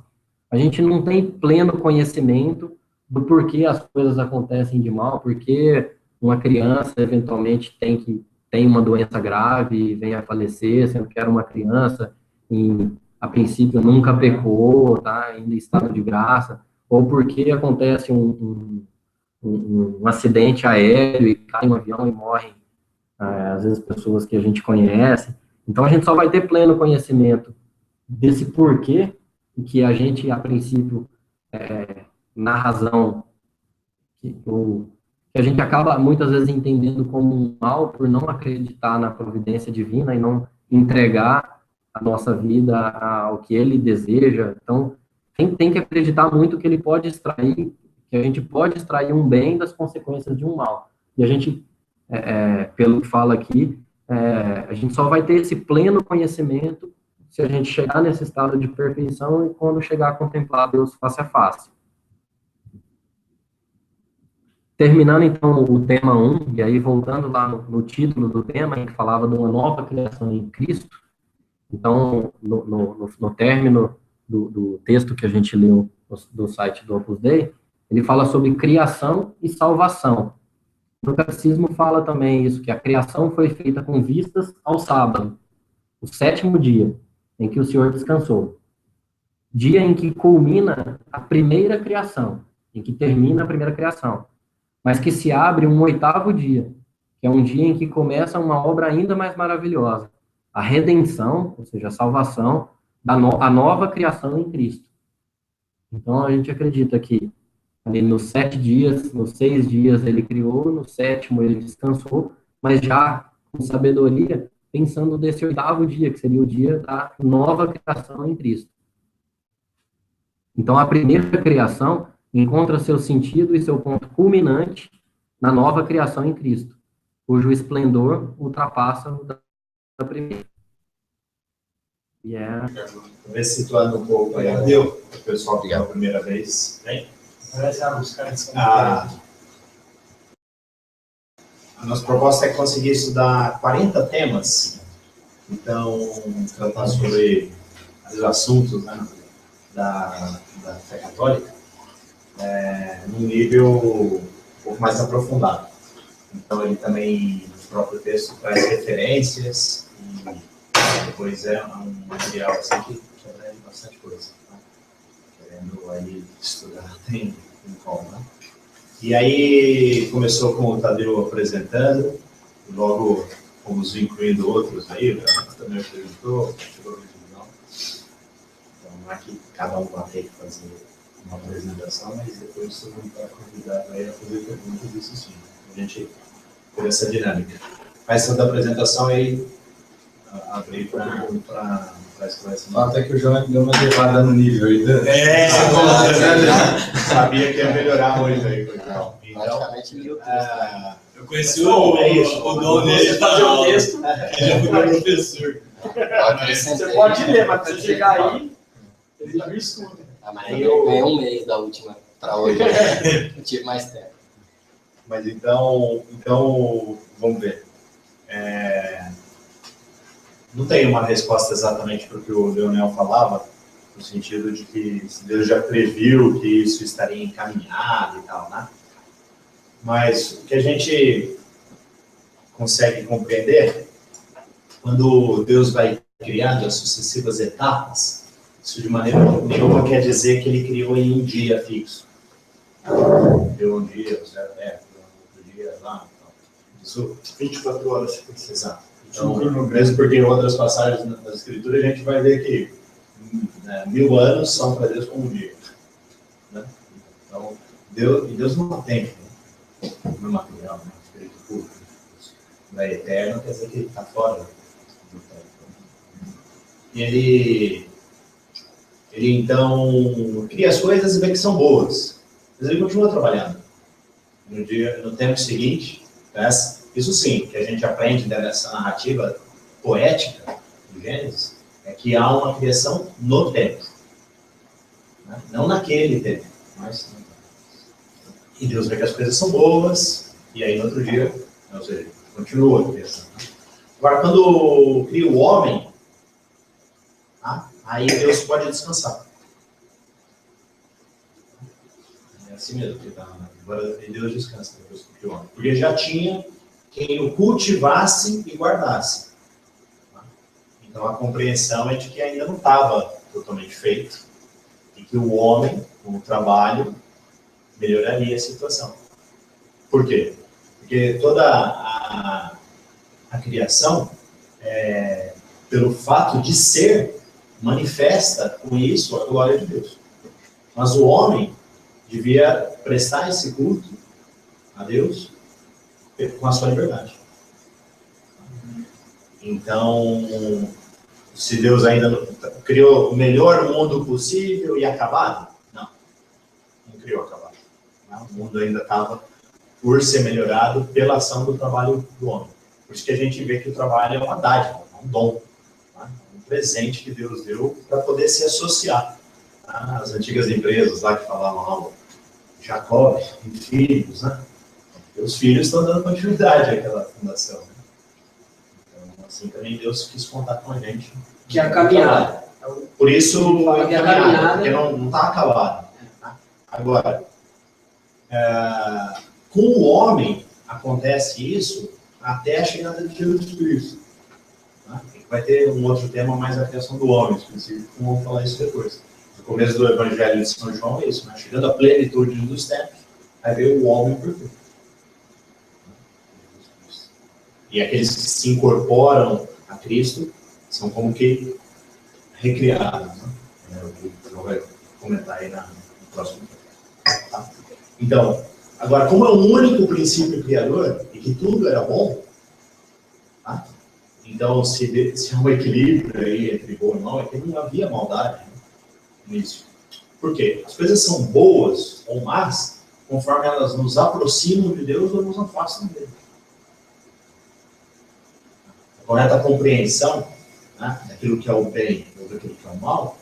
a gente não tem pleno conhecimento do porquê as coisas acontecem de mal, porque uma criança eventualmente tem uma doença grave e vem a falecer, sendo que era uma criança e a princípio nunca pecou, tá, ainda em estado de graça, ou porque acontece um acidente aéreo e cai um avião e morrem, às vezes, pessoas que a gente conhece. Então, a gente só vai ter pleno conhecimento desse porquê, que a gente, a princípio, na razão, que a gente acaba muitas vezes entendendo como um mal por não acreditar na providência divina e não entregar a nossa vida ao que ele deseja. Então, tem que acreditar muito que ele pode extrair, que a gente pode extrair um bem das consequências de um mal. E a gente, pelo que fala aqui, a gente só vai ter esse pleno conhecimento se a gente chegar nesse estado de perfeição e quando chegar a contemplar Deus face a face. Terminando, então, o tema 1, e aí voltando lá no título do tema, que falava de uma nova criação em Cristo. Então, no término do texto que a gente leu do site do Opus Dei, ele fala sobre criação e salvação. No catecismo fala também isso, que a criação foi feita com vistas ao sábado, o 7º dia, em que o Senhor descansou. Dia em que culmina a primeira criação, em que termina a primeira criação, mas que se abre um 8º dia, que é um dia em que começa uma obra ainda mais maravilhosa, a redenção, ou seja, a salvação, a nova criação em Cristo. Então, a gente acredita que ali nos 7 dias, nos 6 dias ele criou, no 7º ele descansou, mas já com sabedoria, pensando nesse 8º dia, que seria o dia da nova criação em Cristo. Então, a primeira criação encontra seu sentido e seu ponto culminante na nova criação em Cristo, cujo esplendor ultrapassa o da primeira. E é... Talvez situando um pouco aí, o pessoal que é a primeira vez, né? A nossa proposta é conseguir estudar 40 temas, então, tratar sobre os assuntos, né, da fé católica, num nível um pouco mais aprofundado. Então, ele também, no próprio texto, traz referências e depois é um material assim que aprende bastante coisa, né? Querendo aí estudar, tem como, né? E aí começou com o Tadeu apresentando, logo fomos incluindo outros aí, o Renato também apresentou, chegou no final. Então não é que cada um vai ter que fazer uma apresentação, mas depois todo mundo está convidado aí a fazer perguntas, isso sim. A gente teve essa dinâmica. Faz essa apresentação aí, abrir para esclarecer. Até que o João deu uma levada no nível aí. Sabia que ia melhorar muito aí, coitado. Praticamente li o texto. Eu conheci o Dom dele, fazer o texto, ele já foi professor. Você pode ler, mas se chegar aí, ele já me escuta. Mas eu ganhei um mês da última para hoje. Eu tive mais tempo. Mas então vamos ver. Não tem uma resposta exatamente para o que o Leonel falava, no sentido de que Deus já previu que isso estaria encaminhado e tal, né? Mas o que a gente consegue compreender, quando Deus vai criando as sucessivas etapas, isso de maneira nenhuma quer dizer que ele criou em um dia fixo. Criou um dia, outro dia lá. Isso 24 horas. Exato. Então, mesmo porque em outras passagens das Escrituras a gente vai ver que 1000 anos são para Deus como um dia. Né? Então, Deus não tem tempo, né? Não é material, né? Espírito puro. Não é eterno, quer dizer que ele está fora do tempo. E ele então cria as coisas e vê que são boas. Mas ele continua trabalhando. No tempo seguinte, isso sim, que a gente aprende dessa narrativa poética do Gênesis, é que há uma criação no tempo. Né? Não naquele tempo, mas no tempo. E Deus vê que as coisas são boas, e aí no outro dia, ou seja, continua a criação. Agora, quando cria o homem, aí Deus pode descansar. É assim mesmo que está. Agora Deus descansa depois que cria o homem. Porque já tinha quem o cultivasse e guardasse. Então a compreensão é de que ainda não estava totalmente feito e que o homem, com o trabalho, melhoraria a situação. Por quê? Porque toda a criação, pelo fato de ser, manifesta com isso a glória de Deus. Mas o homem devia prestar esse culto a Deus com a sua liberdade. Então, se Deus ainda não criou o melhor mundo possível e acabado, não criou acabado. Não, o mundo ainda estava por ser melhorado pela ação do trabalho do homem. Por isso que a gente vê que o trabalho é uma dádiva, um dom, tá? Um presente que Deus deu para poder se associar. Tá? As antigas empresas lá que falavam Jacob e filhos, né? Os filhos estão dando continuidade àquela fundação. Né? Então, assim também Deus quis contar com a gente. Que é a caminhada. Por isso, a caminhada, porque não está acabado. Tá? Agora, com o homem, acontece isso até a chegada de Jesus Cristo. Tá? Vai ter um outro tema mais a criação do homem, específico, vamos falar isso depois. No começo do Evangelho de São João é isso, né? Chegando à plenitude dos tempos, aí veio o homem perfeito. E aqueles que se incorporam a Cristo são como que recriados. Né? É o que o João vai comentar aí no próximo tempo. Tá? Então, agora, como é um único princípio criador e que tudo era bom, tá? Então, se há um equilíbrio aí entre bom e mal, é que não havia maldade, né, nisso. Por quê? As coisas são boas ou más conforme elas nos aproximam de Deus ou nos afastam dele. A correta compreensão, né, daquilo que é o bem ou daquilo que é o mal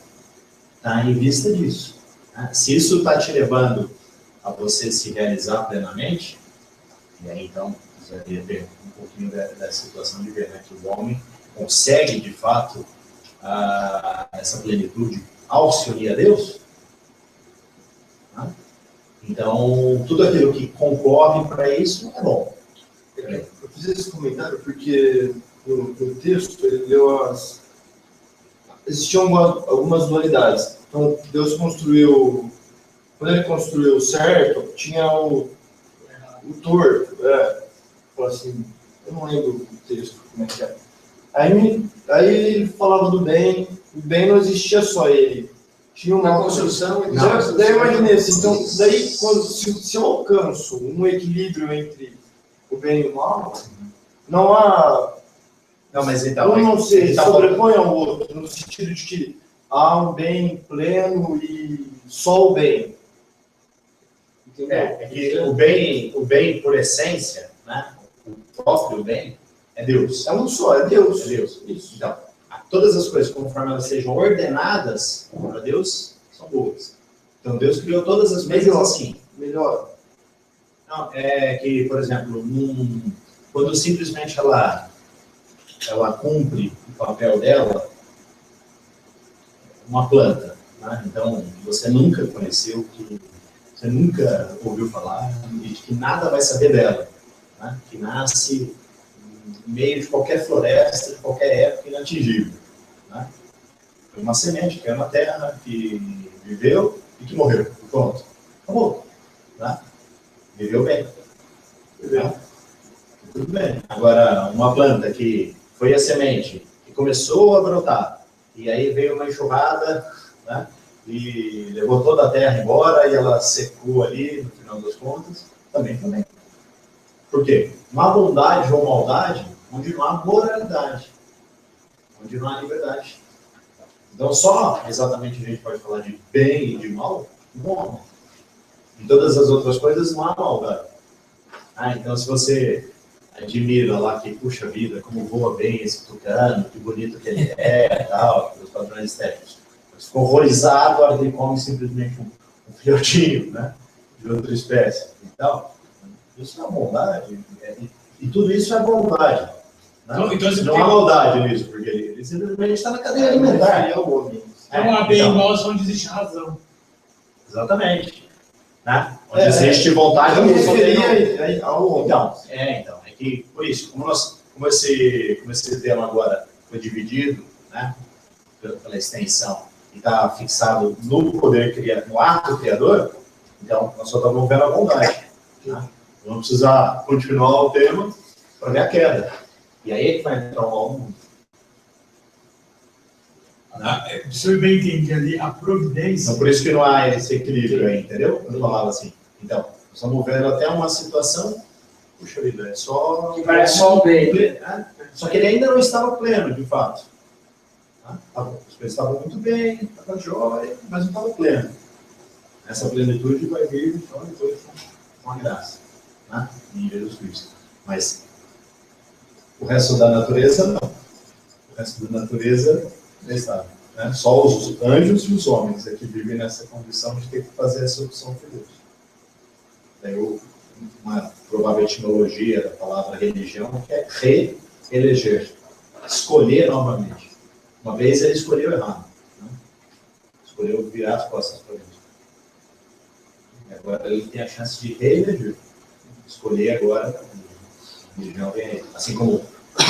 está em vista disso. Né? Se isso está te levando a você se realizar plenamente, e aí então precisaria ter um pouquinho da situação de ver, né, que o homem consegue de fato essa plenitude ao se unir a Deus. Né? Então tudo aquilo que concorre para isso é bom. Eu fiz esse comentário porque no texto ele deu existiam algumas dualidades. Então Deus construiu, quando ele construiu o certo, tinha o torto. Assim, eu não lembro o texto, como é que é. Aí ele falava do bem, o bem não existia só ele. Tinha uma construção. Daí eu imaginei assim, então, daí se eu alcanço um equilíbrio entre o bem e o mal, não há. Não, mas então. Um não se sobrepõe ao outro, no sentido de que há um bem pleno e só o bem. Entendeu? É que o bem por essência, né? O próprio bem é Deus. É um só, é Deus. É Deus. Isso. Então, todas as coisas, conforme elas sejam ordenadas para Deus, são boas. Então, Deus criou todas as coisas assim. Melhor. Não, é que, por exemplo, quando simplesmente ela cumpre o papel dela, uma planta, né? Então, você nunca conheceu, você nunca ouviu falar, e de que nada vai saber dela. Né, que nasce no meio de qualquer floresta, de qualquer época inatingível. Né? Foi uma semente que é uma terra que viveu e que morreu. Pronto. Acabou. Né? Viveu bem. Né? Tudo bem. Agora, uma planta que foi a semente, que começou a brotar, e aí veio uma enxurrada, né? E levou toda a terra embora, e ela secou ali, no final das contas, também. Por quê? Não há bondade ou maldade onde não há moralidade, onde não há liberdade. Então, só exatamente a gente pode falar de bem e de mal no homem. Em todas as outras coisas não há maldade. Então, se você admira lá que, puxa vida, como voa bem esse tucano, que bonito que ele é, tal, os padrões estéticos. Mas ficou horrorizado a hora que ele come simplesmente um filhotinho, né, de outra espécie e tal. Isso é uma bondade, e tudo isso é bondade. Né? Então, não há maldade nisso, porque ele simplesmente está na cadeia alimentar. Não há bem e mal onde existe razão. Exatamente. Né? Onde existe vontade, não seria ao homem. Então, é que, por isso, como esse tema agora foi dividido, né, pela extensão, e está fixado no poder criador, no ato criador, então nós só estamos vendo a bondade. Né? Vamos precisar continuar o tema para ver a queda. E aí é que vai entrar o mal no mundo. Se eu bem entendi ali, a providência... Então, por isso que não há esse equilíbrio aí, entendeu? Quando eu falava assim. Então, nós estamos vendo até uma situação... Puxa vida, é só... Que parece só o bem. Né? Só que ele ainda não estava pleno, de fato. As coisas estavam muito bem, estava jóia, mas não estava pleno. Essa plenitude vai vir, então, depois com a graça. Né? Em Jesus Cristo. Mas o resto da natureza, não. O resto da natureza é estável. Né? Só os anjos e os homens é que vivem nessa condição de ter que fazer essa opção por Deus. Daí uma provável etimologia da palavra religião que é reeleger, escolher novamente. Uma vez ele escolheu errado. Né? Escolheu virar as costas para Deus. E agora ele tem a chance de reeleger. escolher agora, assim como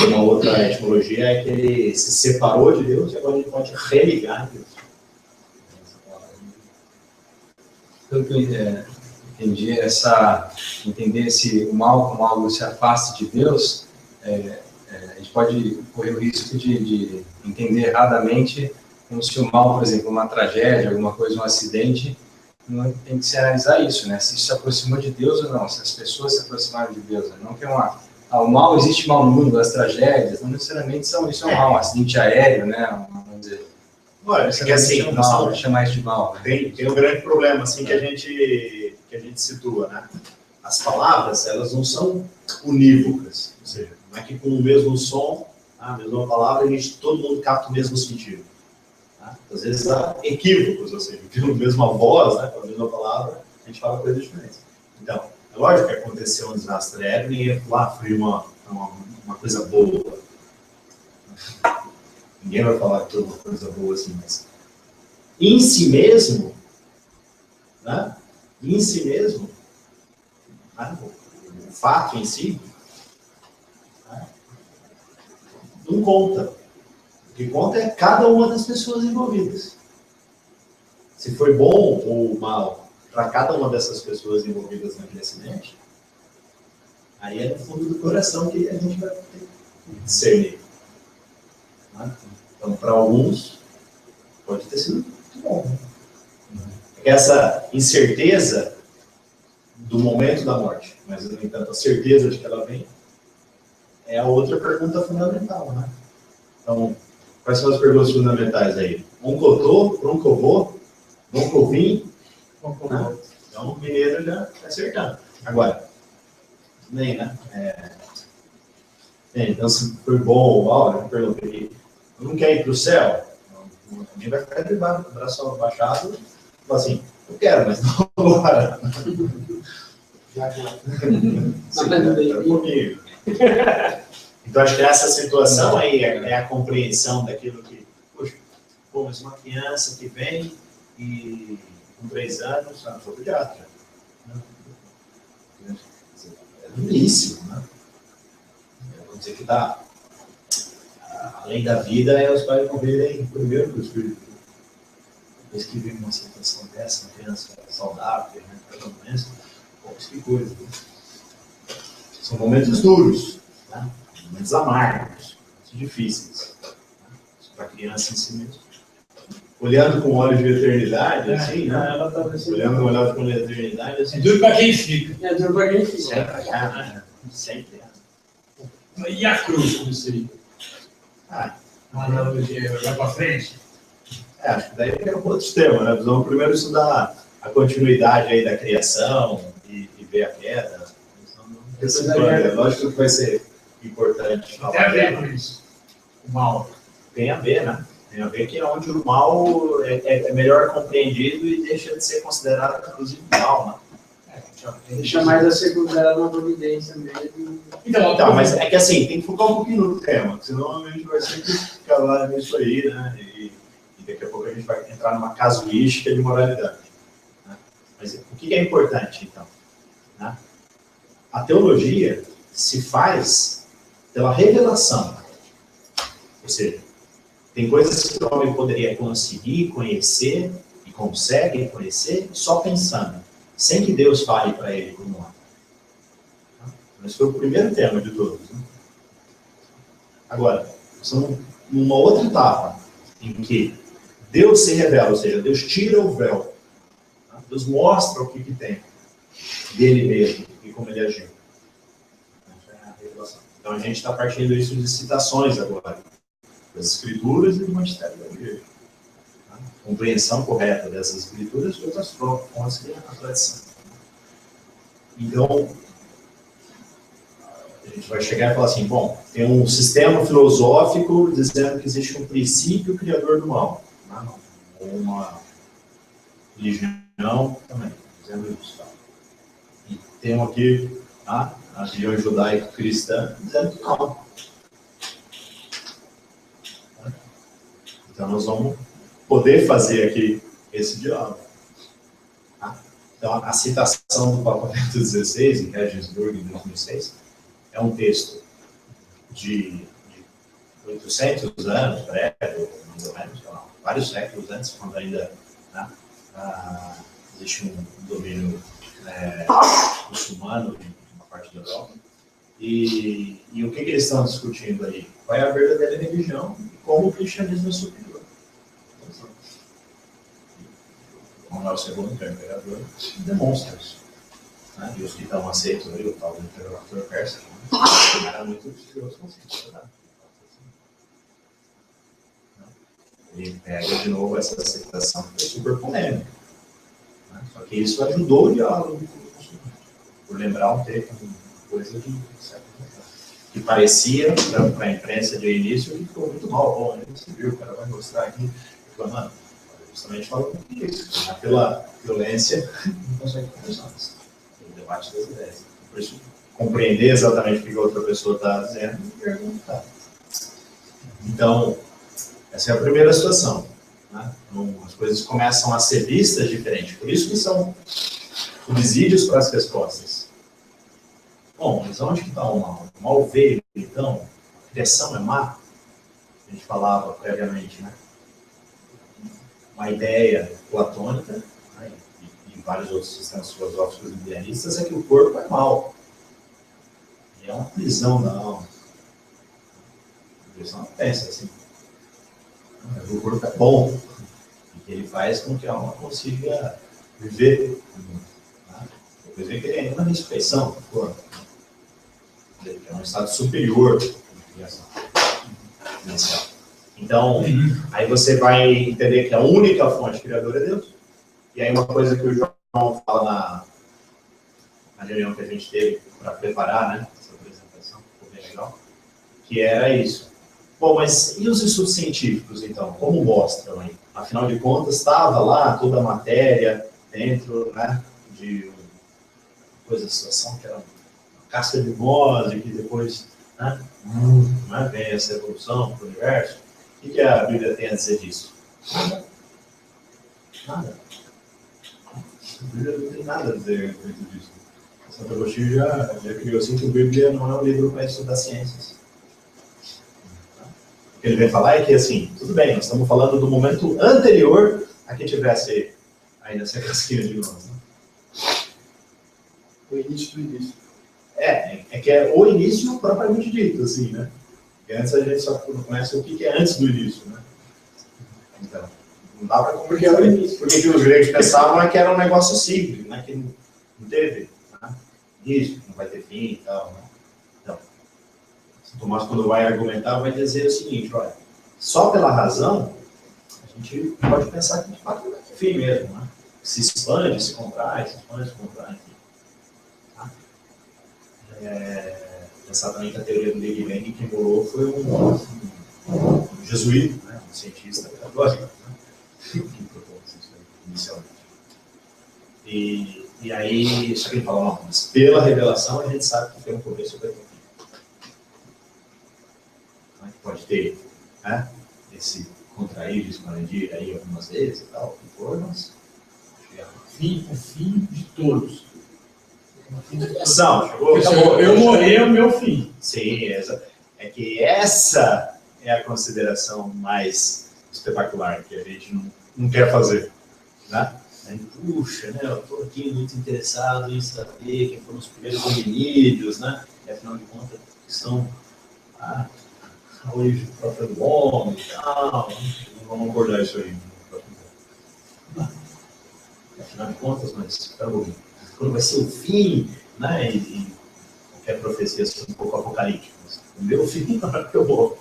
uma outra etimologia é que ele se separou de Deus e agora ele pode religar a Deus. Pelo que eu entendi, entender o mal como algo que se afasta de Deus, a gente pode correr o risco de entender erradamente como se o mal, por exemplo, uma tragédia, alguma coisa, um acidente, não tem que se analisar isso, né? Se isso se aproximou de Deus ou não, se as pessoas se aproximaram de Deus, né? Não que o mal, existe mal no mundo, as tragédias, não necessariamente isso é um mal, um acidente aéreo, né? Vamos dizer. Olha, porque assim, nós vamos chamar isso de mal, né? Tem um grande problema assim que a gente situa, né? As palavras, elas não são unívocas, ou seja, não é que com o mesmo som, a mesma palavra, todo mundo capta o mesmo sentido. Tá? Às vezes há equívocos, ou seja, pela mesma voz, né, com a mesma palavra, a gente fala coisas diferentes. Então, é lógico que aconteceu um desastre aéreo e lá foi uma coisa boa. Ninguém vai falar que foi uma coisa boa assim, mas em si mesmo, né? Em si mesmo, né? O fato em si, né? Não conta. O que conta é cada uma das pessoas envolvidas. Se foi bom ou mal para cada uma dessas pessoas envolvidas naquele acidente, aí é no fundo do coração que a gente vai ter que discernir. Então, para alguns, pode ter sido muito bom. Essa incerteza do momento da morte, mas, no entanto, a certeza de que ela vem, é a outra pergunta fundamental, né? Então, quais são as perguntas fundamentais aí? Oncotô, broncovô, broncovim, né? Então, o mineiro já está acertando. Agora, também, né? Então, se foi bom ou mal, eu perguntei, não quer ir para o céu? Alguém vai ficar de braço abaixado e falar assim, eu quero, mas não agora. Então, acho que essa situação aí é a compreensão daquilo que, poxa, mas uma criança que vem e com 3 anos, foi pediatra. É duríssimo, né? Vamos dizer que está, além da vida, os pais vão verem primeiro do espírito. Depois que vive uma situação dessa, uma criança saudável, né, para a doença, que coisa. São momentos duros, né? Momentos amargos, momentos difíceis, né? Para a criança em si mesmo. Olhando com olhos de eternidade, assim, né? Olhando com olhos de eternidade, assim. É duro para quem fica. É duro para quem fica. Sempre é, né? Sempre é. E a cruz, como seria? Uma analogia, vai para frente? Acho que daí é um outro tema, né? Vamos primeiro estudar a continuidade aí da criação e ver a queda. Lógico que vai ser importante. Tem a ver com isso. O mal. Tem a ver, né? Tem a ver que é onde o mal é melhor compreendido e deixa de ser considerado, inclusive, mal, né? Deixa mais a ser considerado uma providência mesmo. Então, mas é que assim, tem que focar um pouquinho no tema, senão a gente vai sempre ficar lá nisso aí, né? E daqui a pouco a gente vai entrar numa casuística de moralidade. Né? Mas o que é importante, então? Né? A teologia se faz pela revelação. Ou seja, tem coisas que o homem poderia conseguir conhecer e consegue conhecer só pensando, sem que Deus fale para ele como é. Esse foi o primeiro tema de todos. Né? Agora, são uma outra etapa em que Deus se revela, ou seja, Deus tira o véu. Tá? Deus mostra o que tem dele mesmo e como ele agiu. Essa é a revelação. Então a gente está partindo isso de citações agora, das escrituras e do magistério da igreja. Tá? Compreensão correta dessas escrituras e outras fontes que a tradição. Então, a gente vai chegar e falar assim, bom, tem um sistema filosófico dizendo que existe um princípio criador do mal. Não. Ou uma religião também, dizendo isso. Tá? E tem aqui a religião judaico-cristã dizendo que não. Então nós vamos poder fazer aqui esse diálogo. Tá? Então, a citação do Papa Bento XVI, em Regensburg, em 2006, é um texto de 800 anos, prévio, mais ou menos, vários séculos antes, quando ainda, né, existe um domínio muçulmano em uma parte da Europa. E o que eles estão discutindo aí? Qual é a verdadeira religião e como o cristianismo é superior. Como é o segundo imperador, demonstra isso. Né? E os que estão aceitos aí, o tal do imperador persa, não era muito estudioso com isso. Ele pega de novo essa citação que foi super polêmica. Né? Só que isso ajudou o diálogo por lembrar um texto, coisa de que parecia para a imprensa de início que ficou muito mal. Bom, ele se viu, o cara vai mostrar aqui. Mano, justamente falou isso. Pela violência, não consegue conversar. O debate das ideias. Por isso, compreender exatamente o que a outra pessoa está dizendo e perguntar. Então, essa é a primeira situação. Né? Então, as coisas começam a ser vistas diferente. Por isso que são subsídios para as respostas. Bom, mas onde que está o mal? O mal veio, então, a criação é má? A gente falava previamente, né? Uma ideia platônica, né? E vários outros sistemas filosóficos idealistas é que o corpo é mau. E é uma prisão da alma. A prisão pensa assim. O corpo é bom. E que ele faz com que a alma consiga viver. Tá? Depois vem que ele é uma ressurreição do corpo. Que é um estado superior da criação. Então, aí você vai entender que a única fonte criadora é Deus. E aí uma coisa que o João fala na reunião que a gente teve para preparar, né, essa apresentação, ficou bem legal, que era isso. Bom, mas e os estudos científicos, então? Como mostram aí? Afinal de contas, estava lá toda a matéria dentro, né, de uma coisa da situação que era uma casca de mose, que depois, né, vem essa evolução para o universo. O que a Bíblia tem a dizer disso? Nada. Nada. A Bíblia não tem nada a dizer a respeito disso. Santo Agostinho já criou assim que a Bíblia não é um livro para estudar ciências. O que ele vem falar é que, assim, tudo bem, nós estamos falando do momento anterior a que tivesse ainda essa casquinha de nós. Né? O início do início. É que é o início propriamente dito, assim, né? Porque antes a gente só conhece o que é antes do início, né? Então, não dá para compreender o início. Porque os gregos pensavam que era um negócio simples, né? Que não teve, né? Início, não vai ter fim e tal, né? Então, Tomás, quando vai argumentar, vai dizer o seguinte, olha, só pela razão, a gente pode pensar que de fato não vai ter fim mesmo, né? Se expande, se contrai, se expande, se contrai, enfim. Tá? Pensar também que a teoria do Big Bang que embolou foi um jesuíta, né? Um cientista católico, né? Que propôs isso inicialmente. E aí, só que ele fala, não, mas pela revelação a gente sabe que tem um começo e vai ter um fim. Pode ter, né, esse contrair, expandir aí algumas vezes e tal, o que for, mas O fim de todos. chegou, Eu morri, é o meu fim. Sim, é que essa é a consideração mais espetacular que a gente não quer fazer, né? Aí, puxa, né, eu estou aqui muito interessado em saber quem foram os primeiros hominídeos, né? E afinal de contas, são a origem própria do homem e tal. Não vamos abordar isso aí. Afinal de contas, mas quando vai ser o fim, né? E qualquer profecia assim, um pouco apocalíptica. O meu fim na hora que eu vou.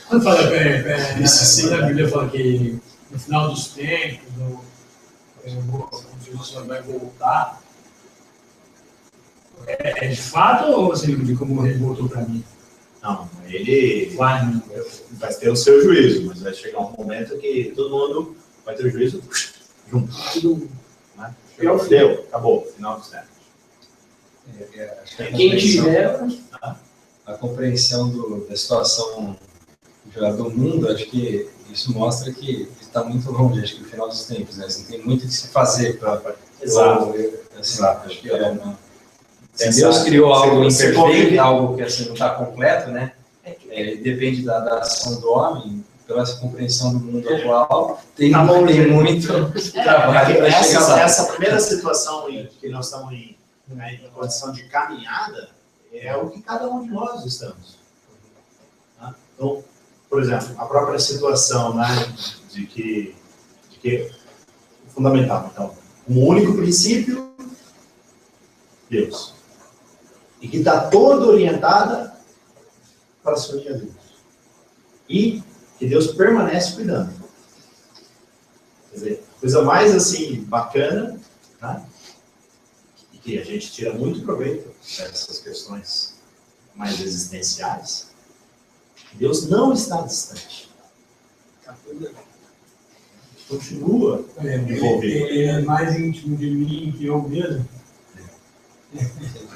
Quando fala, quando a Bíblia fala que no final dos tempos, Jesus vai voltar, é de fato ou você lembra de como ele voltou para mim? Não, ele vai ter o seu juízo, mas vai chegar um momento que todo mundo vai ter o juízo junto. Né? Deu, acabou, final dos tempos. Quem tiver a compreensão da situação do mundo, acho que Isso mostra que está muito longe, acho que no final dos tempos, né? Assim, tem muito que se fazer para... Exato. Assim, Exato. acho que se Deus criou algo imperfeito, algo que assim, não está completo, né? Depende da ação do homem, pela essa compreensão do mundo atual, tem muito trabalho para chegar lá. Essa primeira situação em que nós estamos em condição de caminhada é o que cada um de nós estamos. Tá? Então, por exemplo, a própria situação, né, de que fundamental, então, um único princípio, Deus, e que está toda orientada para a sua Deus. E que Deus permanece cuidando. Quer dizer, coisa mais assim bacana, tá? E que a gente tira muito proveito dessas questões mais existenciais. Deus não está distante. Continua envolvido. Ele é mais íntimo de mim que eu mesmo.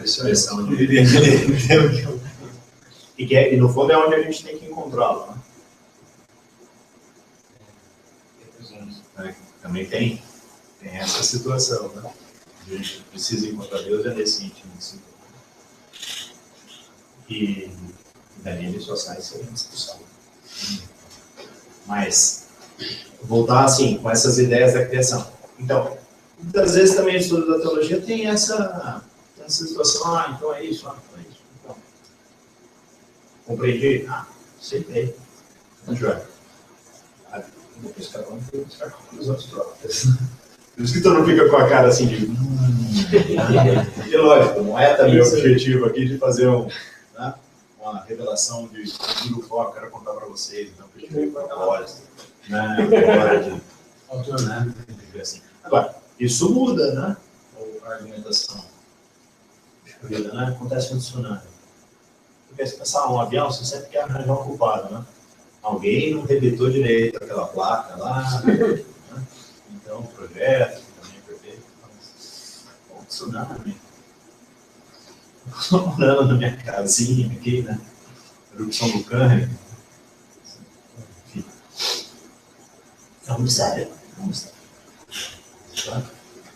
Expressão de e no fundo é onde a gente tem que encontrá-lo, né? Também tem essa situação, né? A gente precisa encontrar Deus nesse íntimo. Assim. E dali ele só sai sem discussão. Mas, voltar assim, com essas ideias da criação. Então, muitas vezes também o estudo da teologia tem essa situação, então é isso, então é isso. Então, compreendi? Aceitei. Onde vai? Depois cada um tem que buscar conclusões próprias. O escritor não fica com a cara assim de... E lógico, não é também o objetivo aqui de fazer uma revelação de grupo, ó, quero contar para vocês, então, que eu tive para voz, né? Autor, né? Assim. Agora, isso muda, né? A argumentação. Né? Acontece no tsunami. Porque se pensar um avião, você sempre quer arranjar um culpado, né? Alguém não rebitou direito aquela placa lá, né? Então o projeto também é perfeito. O tsunami. Estou morando na minha casinha aqui, né? Erupção vulcânica. Enfim. É um mistério. Tá?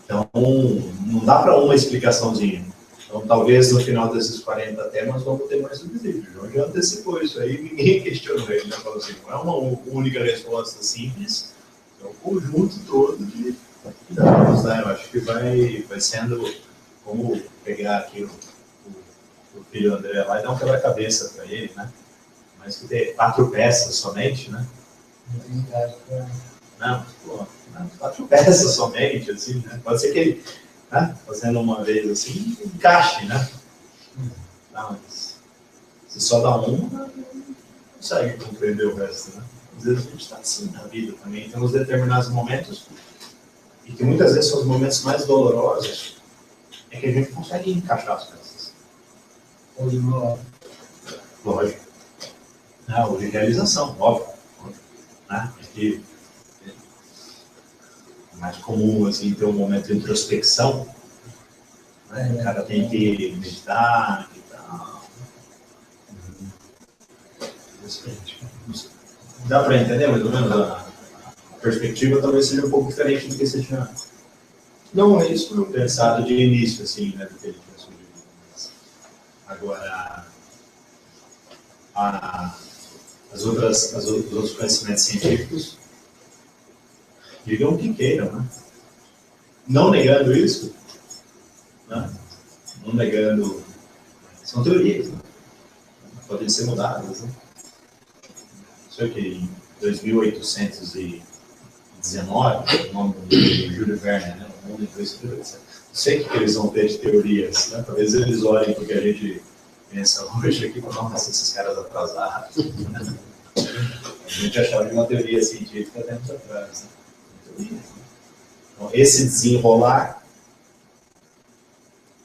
Então, não dá para uma explicaçãozinha. Então, talvez no final desses 40 temas vamos ter mais subsídios. João já antecipou isso aí, ninguém questionou ele, né? Falou assim, não é uma única resposta simples, é um conjunto todo de dados, né? Eu acho que vai sendo, como pegar aqui o filho André lá e dar um quebra-cabeça para ele, né? Mas que tem 4 peças somente, né? Não, pô, 4 peças somente, assim, né? Pode ser que ele, né, fazendo uma vez assim, encaixe, né? Não, mas se só dá uma, não consegue compreender o resto, né? Às vezes a gente está assim na vida também, temos determinados momentos, e que muitas vezes são os momentos mais dolorosos, é que a gente consegue encaixar as peças. Ou de novo. Lógico. Ou de realização, óbvio. Né? Que é mais comum assim, ter um momento de introspecção, né? O cara tem que meditar e tal. Dá para entender mais ou menos a perspectiva? Talvez seja um pouco diferente do que você tinha pensado de início, assim, né, do que ele tinha sugerido. Agora, os outros conhecimentos científicos digam o que queiram, né? Não negando isso, né? Não negando, são teorias, né? Podem ser mudadas, né? Sei que em 2819, o nome do Júlio Verne, né? O mundo em 2017. Sei que eles vão ter de teorias, né? Talvez eles olhem porque a gente pensa hoje aqui, nossa, esses caras atrasados. A gente achava de uma teoria científica tempos atrás, né? Então, esse desenrolar,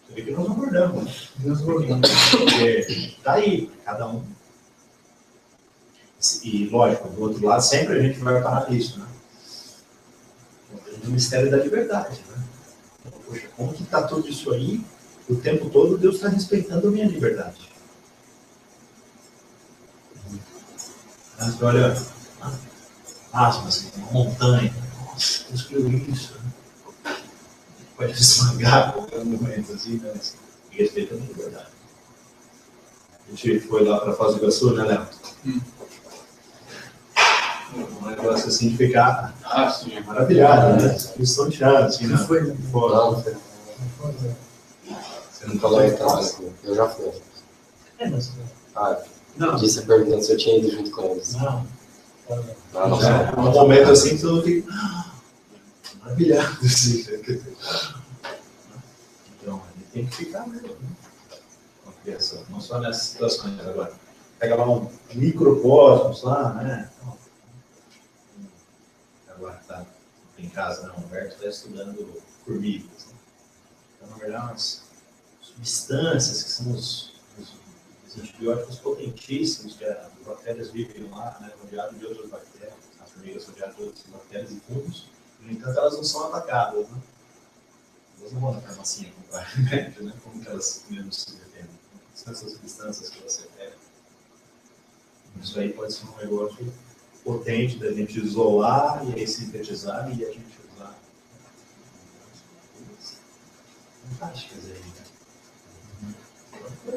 você vê que nós abordamos, né? Porque está aí, cada um. E, lógico, do outro lado, sempre a gente vai parar nisso, né? O mistério da liberdade, né? Poxa, como que está tudo isso aí? O tempo todo Deus está respeitando a minha liberdade. Mas olha, aspas, uma montanha. Nossa, Deus criou isso, né? Pode esmagar a qualquer momento, assim, mas respeitando a liberdade. A gente foi lá para Foz do Iguaçu, né, Léo? Um negócio assim de ficar maravilhado, né? Estonteado, assim, né? Não, Você não falou falou então, eu já fui. mas... Não. Aqui você perguntando se eu tinha ido junto com eles. Não. Não Já é um momento assim que tu fica maravilhado, assim. Então, ele tem que ficar mesmo, né? Com a criação, não só nessas situações. Agora, pega lá um microcosmos lá, né? Agora tá em casa, né? O Humberto está estudando formigas. Né? Então, na verdade, umas substâncias que são os antibióticos potentíssimos que as bactérias vivem lá, né? Rodeado de outras bactérias. As formigas rodeadas de outras bactérias e fungos. No entanto, elas não são atacadas, né? Elas não vão na farmacinha comprar remédio, né? Como que elas mesmo se defendem. São essas substâncias que você pega. Isso aí pode ser um negócio potente da gente isolar e aí sintetizar e a gente usar. Fantásticas aí, né?